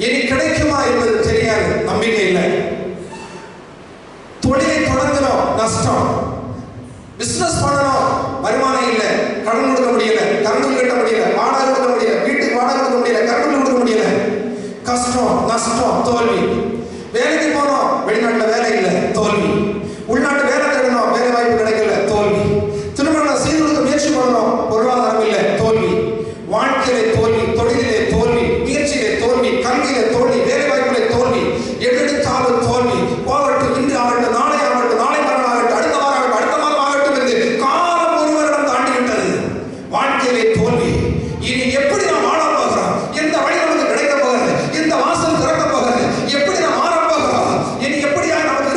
இனி கிடைக்குமா என்பது தெரியாது, நம்பிக்கை இல்லை. தொழிலை தொடங்கணும், நஷ்டம். பிசினஸ் பண்ணணும், வருமானம் இல்லை, கடன் கொடுக்க முடியல, கடன் கட்ட முடியல, வாடகை கொடுக்க முடியல, வீட்டுக்கு வாடகை கொடுக்க முடியல, கடன் கொடுக்க முடியல, கஷ்டம், நஷ்டம், தோல்வி. வேலைக்கு போனோம், வெளிநாட்டில் வேலை இல்லை, தோல்வி. உள்நாட்டு வேலை தேடணும், வேலை வாய்ப்பு கிடைக்கல, தோல்வி. திருமணம் செய்து கொடுக்க முயற்சி பண்ணணும், பொருளாதாரம் இல்லை, தோல்வி. வாழ்க்கையிலே தோல்வி, தொழிலிலே தோல்வி, முயற்சியிலே தோல்வி, கல்வியிலே தோல்வி, வேலை வாய்ப்பிலே தோல்வி. எடுத்தாலும் தோல்வி. போகட்டும், இன்று ஆகட்டும், நாளை ஆகட்டும், நாளை மறுநாள் ஆகட்டும், அடுத்த வாரம் ஆகட்டும், அடுத்த மாதம் ஆகட்டும் என்று காலம் ஒரு வருடம் தாண்டி விட்டது. வாழ்க்கையிலே தோல்வி. இனி எப்படி நாம் வாழ போகிறோம்? எந்த வழி நமக்கு கிடைக்க போகிறது? எந்த வாசல் திறக்க போகிறது? எப்படி நாம் மாற போகிறோம்? இனி எப்படியா நமக்கு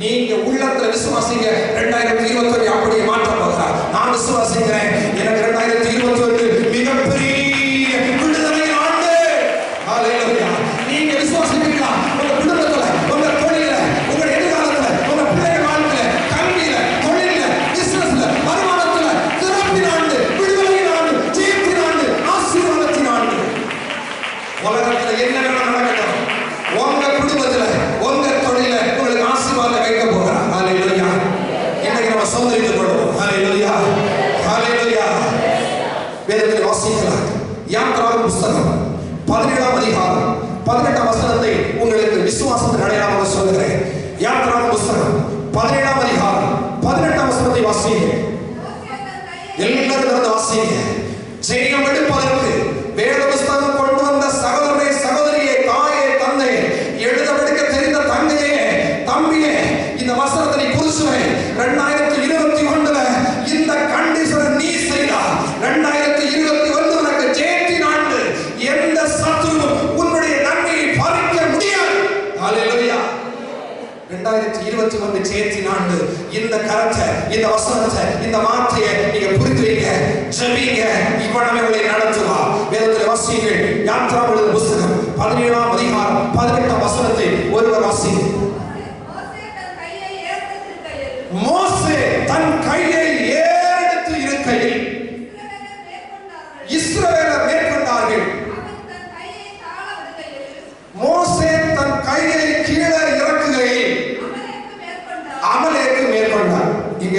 நீங்க உள்ளத்துல விசுவாசிங்க. 2021 அப்படியே மாற்ற போகிறார். நான் விசுவாசிக்கிறேன். எனக்கு 2021 மிகப்பெரிய விடுதலை ஆண்டு. ஹalleluya. நீங்க விசுவாசிக்கிறீங்களா? உங்க குடும்பத்துல, உங்க தொழில்ல, உங்க எதிர்காலத்துல, உங்க பிள்ளைகள் வாழ்க்கையில, கல்வியில, தொழில்ல, பிசினஸ்ல, வருமானத்துல திறப்பின் ஆண்டு, விடுதலையின் ஆண்டு, ஜெயத்தின் ஆண்டு, ஆசீர்வாதத்தின் ஆண்டு. உலகத்துல என்ன நடக்கட்டும், உங்க குடும்பத்துல, உங்க தொழில உங்களுக்கு ஆசீர்வாதம் வைக்க போகிறார். ஹalleluya. இன்னைக்கு நம்ம சௌந்தரியத்தை கொள்வோம். ஹalleluya. ஹalleluya. வேதத்தை வாசிக்கலாம். யாத்திராவின் புத்தகம் 17ஆம் அதிகாரம் 18ஆம் வசனத்தை உங்களுக்கு விசுவாசத்தின் அடையாளமாக சொல்கிறேன். யாத்திராவின் புத்தகம் 17ஆம் அதிகாரம் 18ஆம் வசனத்தை வாசிங்க. எல்லாரும் வந்து வாசிங்க. ஜெயம் எடுப்பதற்கு வேத புத்தகம் கொண்டு வந்த சகோதரனே, சகோதரியே, தாயே, தந்தையே, எழுத படிக்க தெரிந்த தங்கையே, தம்பியே, இந்த வசனத்தை நீ புரிசுவே. 2021 இந்த கண்டிஷனை நீ செய்தா 2021 உனக்கு ஜெயத்தின் ஆண்டு. எந்த சத்துருவும் உன்னுடைய நன்மையை பறிக்க முடியாது. ஹalleluya. 2021 ஜெயத்தின் ஆண்டு. இந்த கருத்தை, இந்த வசனத்தை, இந்த வார்த்தையை நீங்க புரிந்து வைங்க, ஜெபிங்க. இவ்வளவு உங்களை நடத்துவா. வேதத்தில் வாசியுங்கள். யாத்திராவின் புத்தகம் 17ஆம் அதிகாரம் 18ஆம் வசனத்தை ஒருவர் வாசிங்க. மோசே தன் கையை ஏறெடுத்து இருக்கையில் இஸ்ரவேலர் மேற்கொண்டார்கள். மோசே தன் கையை கீழே இறக்குகையில் அமலேக்கு மேற்கொண்டார். இங்க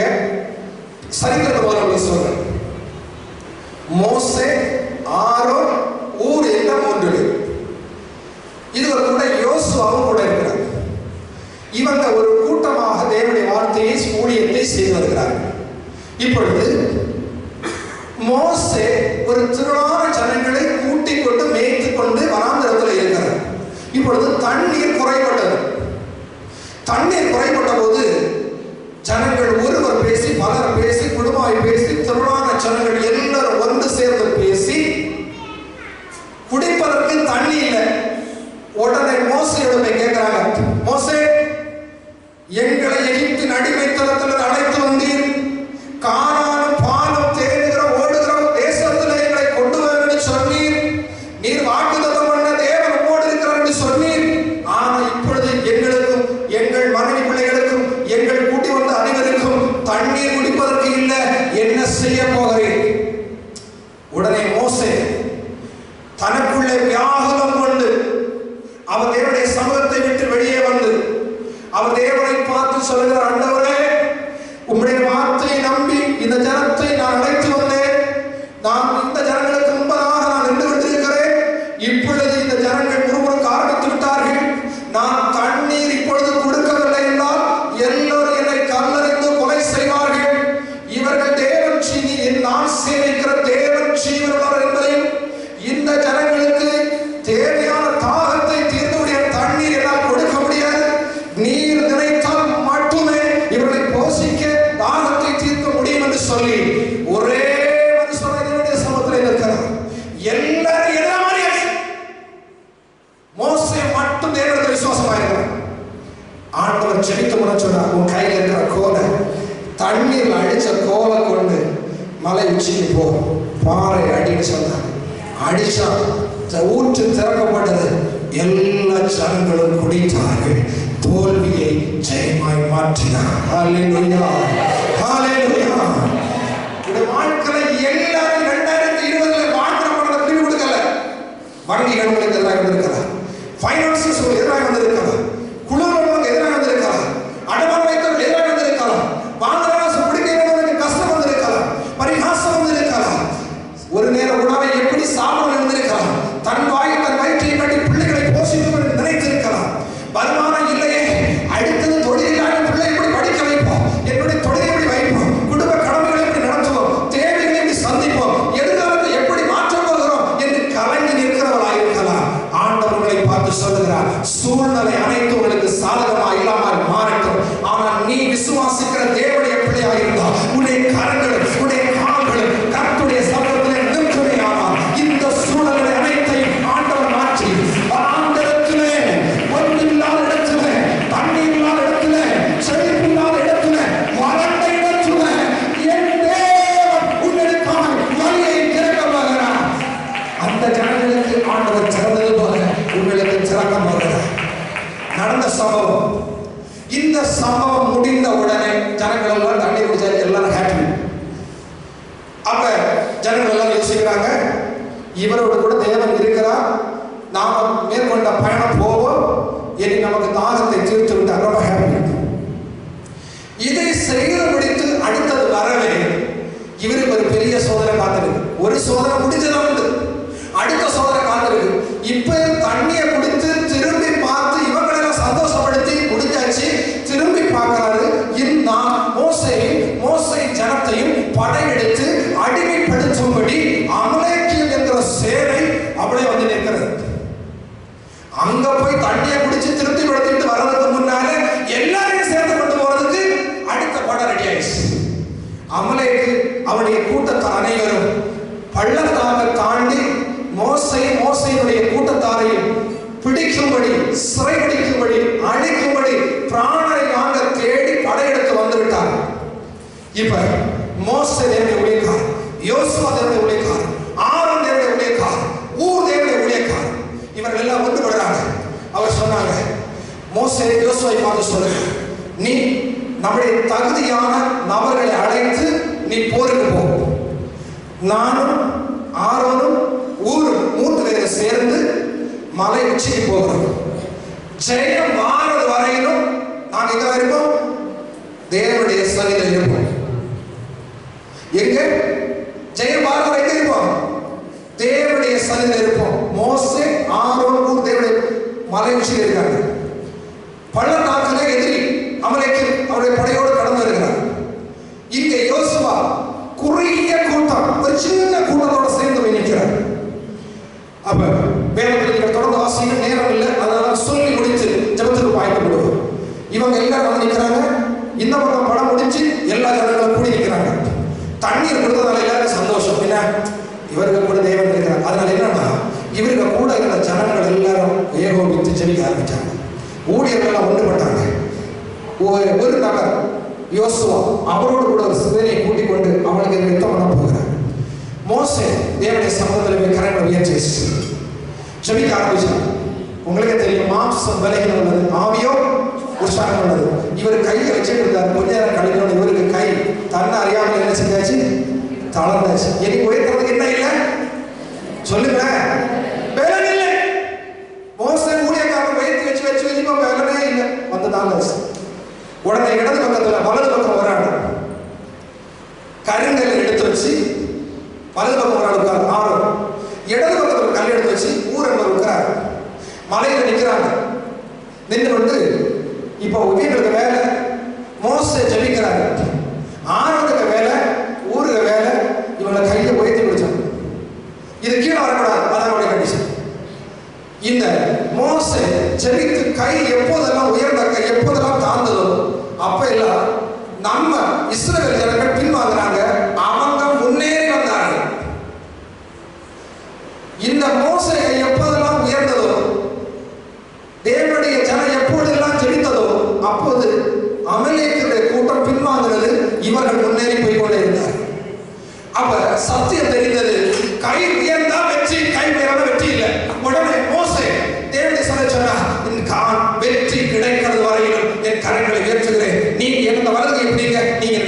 சரித்திரத்தை முதல்ல சொல்றேன். மோசே, ஆரோன், ஊர் எல்லாம் ஒன்று. இது ஒரு கூட யோசுவாவும் கூட இருக்கிறார். இவங்க ஒரு கூட்டமாக தேவனுடைய வார்த்தையை, ஊழியத்தை செய்து வருகிறார்கள். இப்பொழுது மோசே ஒரு திரளான ஜனங்களை கூட்டிக் கொண்டு மேய்த்து கொண்டு வனாந்திரத்தில் இருக்கிறார். இப்பொழுது தண்ணீர் குறைபட்டது. தண்ணீர் குறைபட்ட போது ஜனங்கள் ஒருவர் பேசி, பலர் பேசி, குடும்பமாய் பேசி, திரளான ஜனங்கள் எல்லாரும் ஒன்று சேர்ந்து பேசி குடிப்பதற்கு தண்ணி இல்லை. உடனே மோசேயிடம் கேட்கிறாங்க, மோசே, எங்களை எகிப்தின் அடிமைத்தனத்தில் அழைத்து வந்தீர், கானானும் பாலும் தேடுகிற ஓடுகிற தேசத்தில் எங்களை கொண்டு வர என்று சொன்னீர். நீர் வாக்குத்தத்தம் பண்ண தேவன் உம்மோடு இருக்கிறார் என்று சொன்னீர். ஆனால் இப்பொழுது எங்களுக்கும் எங்கள் மனைவி பிள்ளைகளுக்கும் எங்கள் கூட்டி வந்த அனைவருக்கும் தண்ணீர் குடிப்பதற்கு இல்லை. என்ன செய்ய போகிறேன்? உடனே மோசே தனக்குள்ளே வியாகுலம் கொண்டு அவர் தேவனுடைய சமூகத்தை விட்டு வெளியே வந்து அவர் தேவனை பார்த்து சொல்கிறார், ஆண்டவரே, உம்முடைய வார்த்தையை நம்பி இந்த ஜனத்தை நான் அழைத்து வந்தேன். நான் இந்த ஜனங்களுக்கு முன்பதாக நான் நின்று கொண்டிருக்கிறேன். இப்பொழுது இந்த ஜனங்கள் முறுமுறுக்க ஆரம்பித்து விட்டார்கள். நான் தண்ணீர் இப்பொழுது கொடுக்கவில்லை என்றால் எல்லோரும் என்னை கல்லறிந்து கொலை செய்வார்கள். இவர்கள் தேவன் நான் சேவிக்கிற தேவன் ஜீவனுள்ளவர் என்பதையும் இந்த ஜனங்களுக்கு தேவையான தாகத்தை தீர்த்துடைய தண்ணீர் என்னால் கொடுக்க முடியாது. நீர் நினைத்தால் மட்டுமே இவர்களை போஷிக்க, தாகத்தை தீர்க்க முடியும் என்று சொல்லி ஒரே மனுஷனுடைய சமூகத்தில் இருக்கிறார். எல்லாரும் என்ன மாதிரி மோசே மட்டும் தேவனுக்கு விசுவாசமாயிருக்கிறார். ஆண்டவர் ஜெபித்து முறை சொன்னார், உன் கையில் இருக்கிற கோலை, தண்ணீர் அடிச்ச கோலை கொண்டு மலை உச்சிக்கு போ, பாறை அடின்னு சொன்னார். அடிச்சா ஊற்று திறக்கப்பட்டது. எல்லா ஜனங்களும் குடித்தார்கள். தோல்வியை ஜெயமாய் மாற்றினார். ஹalleluya. ஹalleluya. இந்த வாழ்க்கையில எல்லாரும் 2020 வாழ்க்கை பிரிவு கொடுக்கல. வங்கிகள் உங்களுக்கு எதிராக வந்திருக்கிறா, ஃபைனான்சியர்ஸ் எதிராக வந்திருக்கிறா, குழுக்கள் எதிராக வந்திருக்கிறா, அடமான வைத்தவர்கள் எதிராக வந்திருக்கிறா, வாங்குறவங்க பிடிக்கிறவங்களுக்கு கஷ்டம் வந்திருக்கிறா, பரிகாசம் வந்திருக்கிறா, ஒரு நேர உணவை எப்படி சாப்பிட இருந்திருக்கலாம், தன் வயிற்றை கட்டி பிள்ளைகளை போஷித்து நினைத்திருக்கலாம். வருமானம் இல்லையே, அடுத்தது தொழிலாக பிள்ளை எப்படி படிக்க வைப்போம், என்னுடைய தொழிலை எப்படி வைப்போம், குடும்ப கடமைகளை எப்படி நடத்துவோம், தேவைகளை எப்படி சந்திப்போம், எதிர்காலத்தை எப்படி மாற்றப் போகிறோம் என்று கலங்கி நிற்கிறவர்களாயிருக்கலாம். ஆண்டவர்களை பார்த்து சொல்லுகிறார், சூழ்நிலை அனைத்து உங்களுக்கு சாதகமாக இல்லாமல் மாறட்டும். ஆனால் நீ விசுவாசிக்கிற தேவனுடைய பிள்ளையாக இருந்தால் உன்னுடைய கரங்களும் உன்னுடைய கால்களும் கர்த்தருடைய சமூகத்திலே நிற்குமே. ஆனால் இந்த சூழ்நிலை அனைத்தையும் ஆண்டவர் மாற்றி ஆண்டவத்திலே ஒன்றில்லாத இடத்திலே, தண்ணீர் இல்லாத இடத்திலே, சம்பவம் முடிந்த உடனே ஜனங்கள் எல்லாம் தண்ணி குடிச்சா எல்லாரும் ஹாப்பி. அப்ப ஜனங்கள் எல்லாம் யோசிக்கிறாங்க, இவரோடு கூட தேவன் இருக்கிறார், நாம மேற்கொண்ட பயணம் போவோம், இனி நமக்கு தாகத்தை தீர்த்து விட்டார், ரொம்ப ஹாப்பி. இதை செய்து முடித்து அடுத்தது வரவே இவருக்கு ஒரு பெரிய சோதனை காத்திருக்கு. ஒரு சோதனை முடிஞ்சதான் உண்டு, அடுத்த சோதனை காத்திருக்கு. இப்ப தண்ணியை குடித்து திரும்பி பார்த்து இவங்களெல்லாம் சந்தோஷப்படுத்தி முடிஞ்சாச்சு. திரும்பி பார்க்கிறாரு, இந்த மோசே ஜனத்தையும் படையெடுத்து அடிமைப்படுத்தும்படி அமலேக்கியம் என்கிற சேனை அப்படியே வந்து நிற்கிறது. அங்க போய் தண்ணியை குடிச்சு திருப்தி படுத்திட்டு வர்றதுக்கு முன்னாலே எல்லாரையும் சேர்த்து கொண்டு போறதுக்கு அடுத்த படம் ரெடி ஆயிடுச்சு. அமலேக்கு அவனுடைய கூட்டத்தார் அனைவரும் பள்ளத்தாக்க தாண்டி மோசையுடைய கூட்டத்தாரையும் பிடிக்கும்படி, சிறைபிடிக்கும்படி, அழிக்கும்படி பிராணனை வாங்க தேடி படையெடுத்து வந்து விட்டார். இப்ப மோசே தேவனுடைய ஊழியக்காரர், யோசுவா தேவனுடைய ஊழியக்காரர், ஆரோன் தேவனுடைய ஊழியக்காரர், ஊர் தேவனுடைய ஊழியக்காரர், இவர்கள் எல்லாம் ஒன்று படுறாங்க. அவர் சொன்னாங்க, மோசே யோசுவை பார்த்து சொல்லுங்க, நீ நம்முடைய தகுதியான நபர்களை அழைத்து நீ போருக்கு போ. நானும் ஆரோனும் ஊரும் 3 பேரை சேர்ந்து மலை உச்சிக்கு போகிறோம். ஜெயம் மாறது வரையிலும் நாங்கள் எங்க இருப்போம்? தேவனுடைய சன்னிதியில் இருப்போம். எங்க ஜெயம் மாறது எங்க இருப்போம்? தேவனுடைய சன்னிதியில் இருப்போம். மோசே ஆரோன் ஊர் தேவனுடைய மலை உச்சியில் இருக்காங்க. பள்ளத்தாக்கிலே எதிரி அமலேக்கு அவருடைய படையோடு கடந்து வருகிறார். இங்க யோசுவா குறுகிய கூட்டம், ஒரு சின்ன கூட்டத்தோட சேர்ந்து போய் நிற்கிறார். அப்ப வேதத்தில் நீங்கள் தொடர்ந்து வாசிக்க நேரம் இல்லை, அதனால சொல்லி முடித்து ஜபத்துக்கு பாய்க்கப்படுவோம். இவங்க எல்லாரும் வந்து நிற்கிறாங்க. இந்த பக்கம் படம் முடிச்சு எல்லா ஜனங்களும் கூடி நிற்கிறாங்க. தண்ணீர் கொடுத்ததால எல்லாரும் சந்தோஷம். என்ன, இவர்கள் கூட தேவன் இருக்கிறாங்க. அதனால என்னன்னா, இவர்கள் கூட இருக்கிற ஜனங்கள் எல்லாரும் ஏகோபித்து ஜெபிக்க ஆரம்பிச்சாங்க. ஊழியர்கள் ஒன்றுபட்டாங்க. ஒரு நபர் யோசுவா அவரோடு கூட ஒரு சிறுவனை கூட்டிக் கொண்டு அவனுக்கு யுத்தம் பண்ண போகிறார். மோசே தேவனுடைய சமூகத்தில் கரங்களை உயர்த்தி ஜெபிக்க ஆரம்பிச்சார். உங்களுக்கே தெரியும், மாம்சம் விலகின உள்ளது, ஆவியோ உற்சாகம் உள்ளது. இவர் கையை வச்சுட்டு இருந்தார். கொஞ்ச நேரம் கழிக்கணும், இவருக்கு கை தன்னை அறியாமல் என்ன செஞ்சாச்சு? தளர்ந்தாச்சு. எனக்கு உயர்த்துறதுக்கு என்ன இல்லை சொல்லுங்க, பலன் இல்லை. மோசே ஊழியக்காரன் வயிற்று வச்சு வச்சு வச்சு பலனே இல்லை, வந்துதான். உடனே இடது பக்கத்துல வலது பக்கம் வராங்க, கருங்கல் எடுத்து வச்சு வலது பக்கம் ஒரு ஆள் ஆறு, இடது பக்கத்துல கல் எடுத்து வச்சு ஊரன் இருக்கிறார். மலையில நிற்கிறாங்க. நின்று கொண்டு இப்போ வீட்டுக்கு வேலை, மோசே ஜெபிக்கிறாங்க. ஆரோனுக்கு வேலை, ஊருக்கு வேலை, இவங்களை கையை உயர்த்தி பிடிச்சாங்க. இது கீழே வரக்கூடாது, அதான் அவருடைய கண்டிஷன். இந்த மோசே ஜெபித்து கை எப்போதெல்லாம் உயர்ந்த கை எப்போதெல்லாம் தாழ்ந்ததோ அப்ப எல்லாம் நம்ம இஸ்ரவேல் ஜனங்கள் பின்வாங்குறாங்க, அவங்க முன்னேறி வந்தாங்க. இந்த மோசே கை எப்போதெல்லாம் உயர்ந்ததோ, தேவனுடைய ஜனம் எப்போதெல்லாம் ஜெபித்ததோ அப்போது அமலேக்கியருடைய கூட்டம் பின்வாங்குறது, இவர்கள் முன்னேறி போய் கொண்டே இருந்தார். அப்ப சத்தியம் தெரிந்தது, கை உயர்ந்தா வெற்றி, கை உயர்ந்த வெற்றி இல்லை. உடனே மோசே தேவனுடைய சொன்னா, வெற்றி கிடைக்கிறது வரையிலும் என் கரங்களை உயர்த்துகிறேன். நீங்க என்ன வலது எப்படிங்க, நீங்க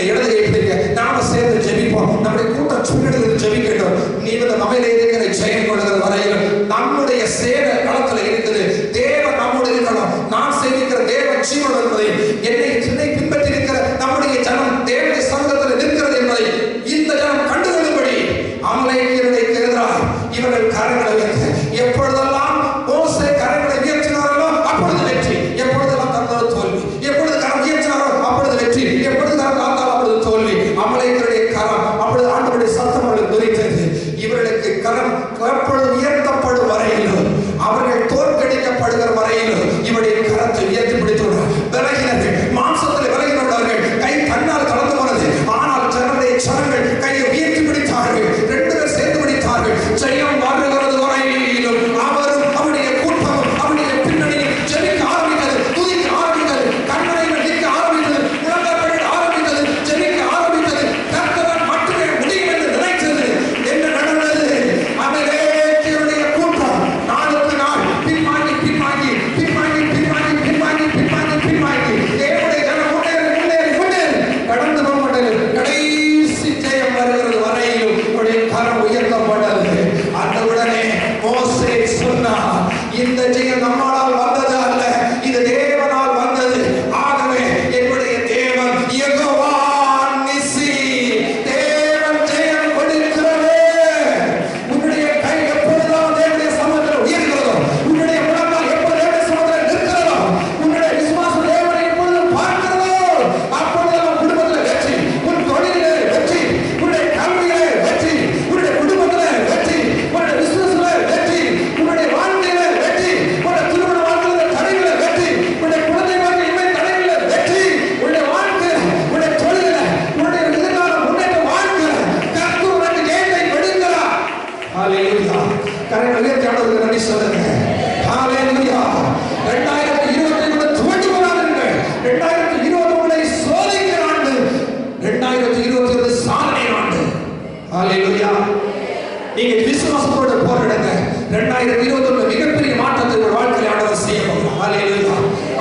2021 மிகப்பெரிய மாற்றத்தை உங்கள் வாழ்க்கையில் ஆண்டவர் செய்ய போகிறார். ஹல்லேலூயா.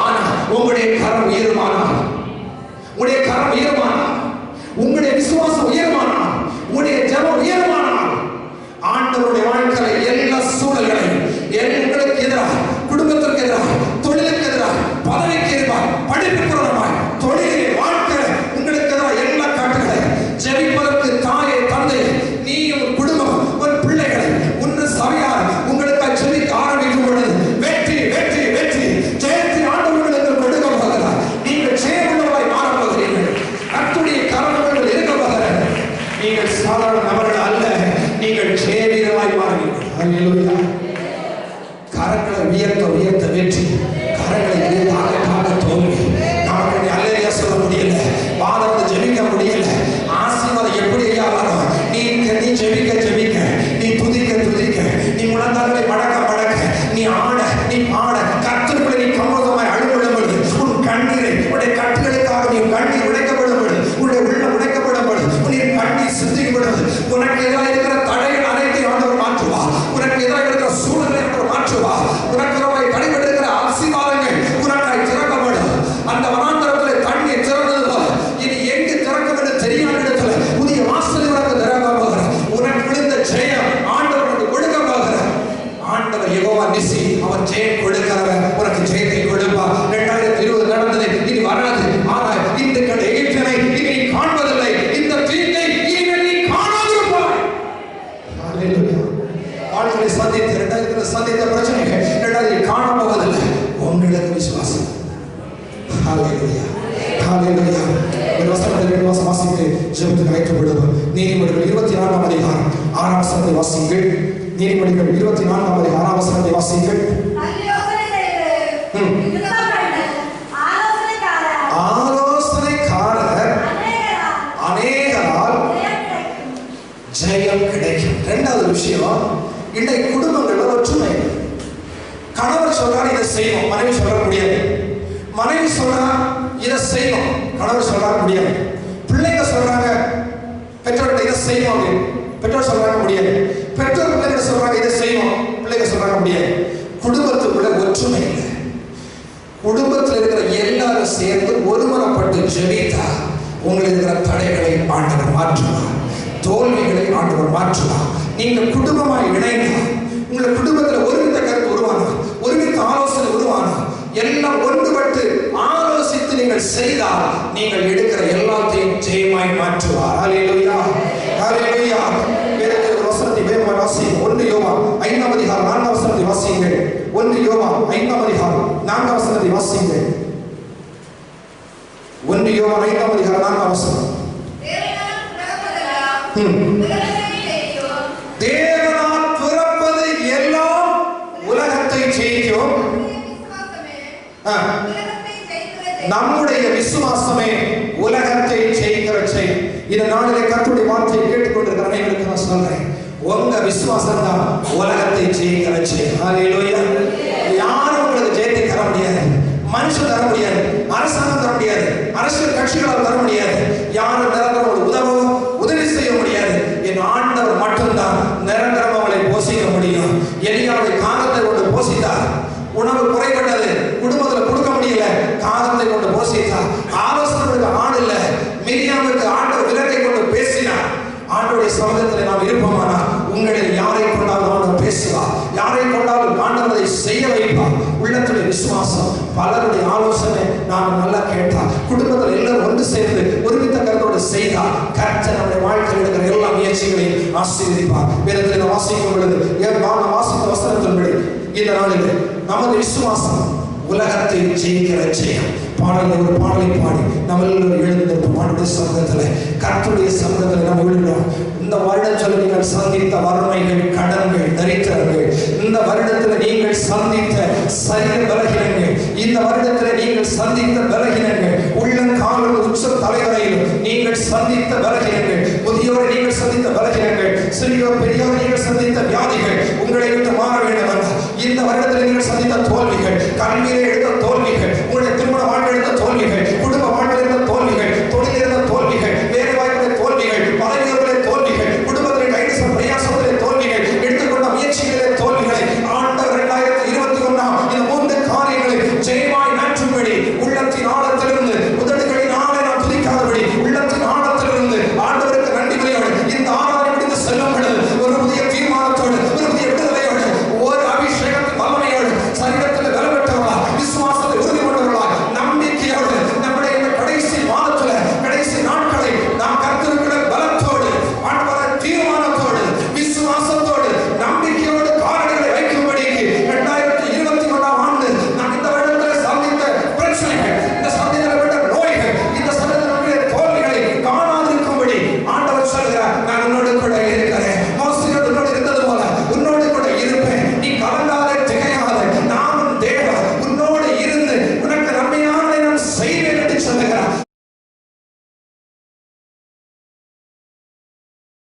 ஆனா உங்களுடைய கரம் உயருமானால், உங்களுடைய கரம் உயருமானால், உங்களுடைய விசுவாசம் உயருமானால், உங்களுடைய ஜெபம் உயருமானால், ஆண்டவருடைய வாழ்க்கையில் எல்லா சூழல்களையும் உங்களுக்கு எதிராக, குடும்பத்திற்கு எதிராக, தொழிலுக்கு எதிராக, பதவிக்கு எதிராக, படிப்புக்கு எதிராக, தொழிலில் வாழ்க்கை உங்களுக்கு எதிராக எல்லா காட்டுகளை ஜெபிப்பதற்கு தாயை தந்தை நீயும் குடும்பம் ஒரு பிள்ளைகளை ஒன்று சபையார் உங்களுக்காக ஜெபிக்க ஆரம்பிக்கும் பொழுது வெற்றி வெற்றி வெற்றி ஜெயத்தின் ஆண்டவர்களுக்கு கொடுக்க போகிறார். நீங்கள் ஜெயமுள்ளவராய் மாறப் போகிறீர்கள். கர்த்தருடைய கரங்கள் இருக்க போகிறது. நீங்கள் சாதாரண நபர்கள் அல்ல, நீங்கள் ஜெயவீரராய் மாறுவீர்கள். ஹல்லேலூயா. கரங்களை உயர்த்த உயர்த்த வெற்றி, கரங்களை தாக்க தோல்வி. நமக்கு அல்லேலூயா சொல்ல முடியல, வாதத்தை ஜெபிக்க முடியல. ஆசீர்வாதம் எப்படி ஐயா வரும்? நீ ஜெபிக்க ஜெபிக்க, நீ துதிக்க துதிக்க, நீ முழந்தாளை மடக்க மடக்க, நீ ஆட நீ பாட, கர்த்தருக்குள்ளே நீ கம்பதமாய் அழுவிடும் பொழுது உன் கண்ணீரை, உன்னுடைய கட்டுகளுக்காக நீ கண்ணீர் உடைக்கப்படும் பொழுது, உன்னுடைய உள்ளம் உடைக்கப்படும் பொழுது, உன்னுடைய கண்ணீர் சிந்திக்கப்படும் பொழுது, உனக்கு எதிராக இருக்கிற தடைகள் அனைத்தையும் ஆண்டவர் மாற்றுவா. உனக்கு எதிராக இருக்கிற சூழலை ஆண்டவர் மாற்றுவா. உனக்கு கடைபெற்றிருக்கிற ஆசீர்வாதங்கள் உனக்காய் திறக்கப்படும். அந்த வனாந்தரத்தில் தண்ணீர் திறந்தது போல இனி எங்கு திறக்கும் என்று தெரியாத இடத்துல புதிய வாசல் உனக்கு திறக்க போகிறார். உனக்கு விழுந்த ஜெயம் ஆண்டவர் உனக்கு கொடுக்க போகிறார். ஆண்டவர் யெகோவா நிசி, அவர் ஜெயம் கொடுக்கிறவர், உனக்கு ஜெயத்தை கொடுப்பார். 2020 நடந்தது, இனி வராது. ஆனால் இந்த எகிப்தியனை இனி நீ காண்பதில்லை, இந்த தீங்கை இனி நீ காணாதிருப்பாய். ஹல்லேலூயா. வாழ்க்கையை சந்தித்த 2020 சந்தித்த பிரச்சனைகள் 2020 காண போவதில்லை. உங்களுக்கு விசுவாசம். ஹல்லேலூயா. ஹல்லேலூயா. ஒரு வசனத்தை 2 வசனம் வாசித்து ஜெபத்துக்கு அழைக்கப்படுவோம். நீதிமொழிகள் 24ஆம் அதிகாரம் 6ஆம் வசனத்தை வாசியுங்கள். நீதிமொழிகள் 24ஆம் அதிகாரம் 6ஆம் வசனத்தை வாசியுங்கள். ஆலோசனைக்காரர் அநேகரால் ஜெயம் கிடைக்கும். இரண்டாவது விஷயம், இன்றைக்கு குடும்பங்கள்ல ஒற்றுமை. கணவர் சொல்றாரு இதை செய்யணும், மனைவி சொல்ல முடியாது. மனைவி சொல்றா இதை செய்யணும், கணவர் சொல்றாரு முடியாது. பிள்ளைங்க சொல்றாங்க பெற்றோர்கிட்ட இதை செய்யணும் அப்படின்னு, பெற்றோர் சொல்றாங்க முடியாது. பெற்றோர் பிள்ளைங்க சொல்றாங்க இதை செய்யணும், பிள்ளைங்க சொல்றாங்க முடியாது. குடும்பத்துக்குள்ள ஒற்றுமை இல்லை. குடும்பத்தில் இருக்கிற எல்லாரும் சேர்ந்து ஒருமனப்பட்டு ஜெபித்தா உங்களுக்கு இருக்கிற தடைகளை ஆண்டவர் மாற்றுவார், தோல்விகளை ஆண்டவர் மாற்றுவார். நீங்கள் குடும்பமாய் இணைந்தால், உங்கள் குடும்பத்தில் ஒருமித்த கருத்து உருவானா, ஒருமித்த ஆலோசனை உருவானா, எல்லாம் ஒன்றுபட்டு ஆலோசித்து நீங்கள் செய்தால் நீங்கள் எடுக்கிற எல்லாத்தையும் ஜெயமாய் மாற்றுவார். ஹல்லேலூயா. ஹல்லேலூயா. வேதத்தில் ஒரு வசனத்தை வேகமாக வாசியுங்கள். 1 யோவான் 5ஆம் அதிகாரம் 4ஆம் வசனத்தை வாசியுங்கள். 1 யோவான் 5ஆம் அதிகாரம் 4ஆம் வசனத்தை வாசியுங்கள். 1 யோவான் 5ஆம் அதிகாரம் 4ஆம் வசனம். தேவனால் பிறப்பது எல்லாம் உலகத்தை ஜெயிக்கும். நம்முடைய விசுவாசமே உலகத்தை ஜெயிக்கிற செய். இந்த நாளிலே கர்த்தருடைய வார்த்தையை கேட்டுக்கொண்டிருக்கிற அனைவருக்கு நான் சொல்றேன், உங்க விசுவாசம் தான் உலகத்தை ஜெயிக்கிற செய். ஹல்லேலூயா. யாரும் உங்களுக்கு ஜெயத்தை தர முடியாது, மனுஷன் தர முடியாது, அரசாங்கம் தர முடியாது, அரசியல் கட்சிகளால் தர முடியாது, யாரும் நிரந்தரம் உதவி செய்ய முடியாது. என் ஆண்டவர் மட்டும்தான் நிரந்தரம் அவளை போஷிக்க முடியும். எலியாவுடைய காகத்தை கொண்டு போஷித்தார், உணவு குறைபட்டது, குடும்பத்தில் கொடுக்க முடியல, காகத்தை கொண்டு போஷித்தார். ஆலோசனைக்கு ஆள் இல்ல, மிரியாமுக்கு ஆண்டவர் விலக்கை கொண்டு பேசினார். ஆண்டவருடைய சமூகத்தில் நாம் இருப்போமானா உங்களில் யாரை கொண்டாலும் ஆண்டவர் பேசுவார், யாரை கொண்டாலும் ஆண்டவர் அதை செய்ய வைப்பார். உள்ளத்துடைய விசுவாசம், பலருடைய ஆலோசனை நாம் நல்லா கேட்டால், குடும்பத்தில் எல்லாரும் ஒன்று சேர்ந்து ஒருமித்த கருத்தோடு செய்தால் கர்த்தர் நம்முடைய வாழ்க்கையில் இருக்கிற எல்லா முயற்சிகளையும் ஆசீர்வதிப்பார். வேதத்தில் வாசிக்கும் பொழுது வாசித்த வசனத்தின்படி இந்த நாளில் நமது விசுவாசம் உலகத்தை ஜெயிக்கிற ஜெயம். பாடலில் ஒரு பாடலை பாடி நம்ம எல்லோரும் எழுந்திருப்போம். ஆண்டுடைய சமூகத்தில், கர்த்தருடைய சமூகத்தில் நம்ம எழுதுறோம். இந்த வருடத்தில் நீங்கள் சந்தித்த வறுமைகள், கடன்கள், தரித்திரங்கள், இந்த வருடத்தில் நீங்கள் சந்தித்த சரீர பலகீனங்கள், இந்த வருடத்தில் நீங்கள் சந்தித்த பலகீனங்கள், உள்ளங்கால் உச்ச தலைவரையில் நீங்கள் சந்தித்த பலகீனங்கள், முதியோரை நீங்கள் சந்தித்த பலகீனங்கள், சிறியோர் பெரியோர் நீங்கள் சந்தித்த வியாதிகள் உங்களை விட்டு மாற வேண்டும். இந்த வருடத்தில் நீங்கள் சந்தித்த தோல்விகள், கல்வியிலே எடுத்த தோல்விகள், உங்களுடைய திருமண வாழ்க்கை எடுத்த தோல்விகள்,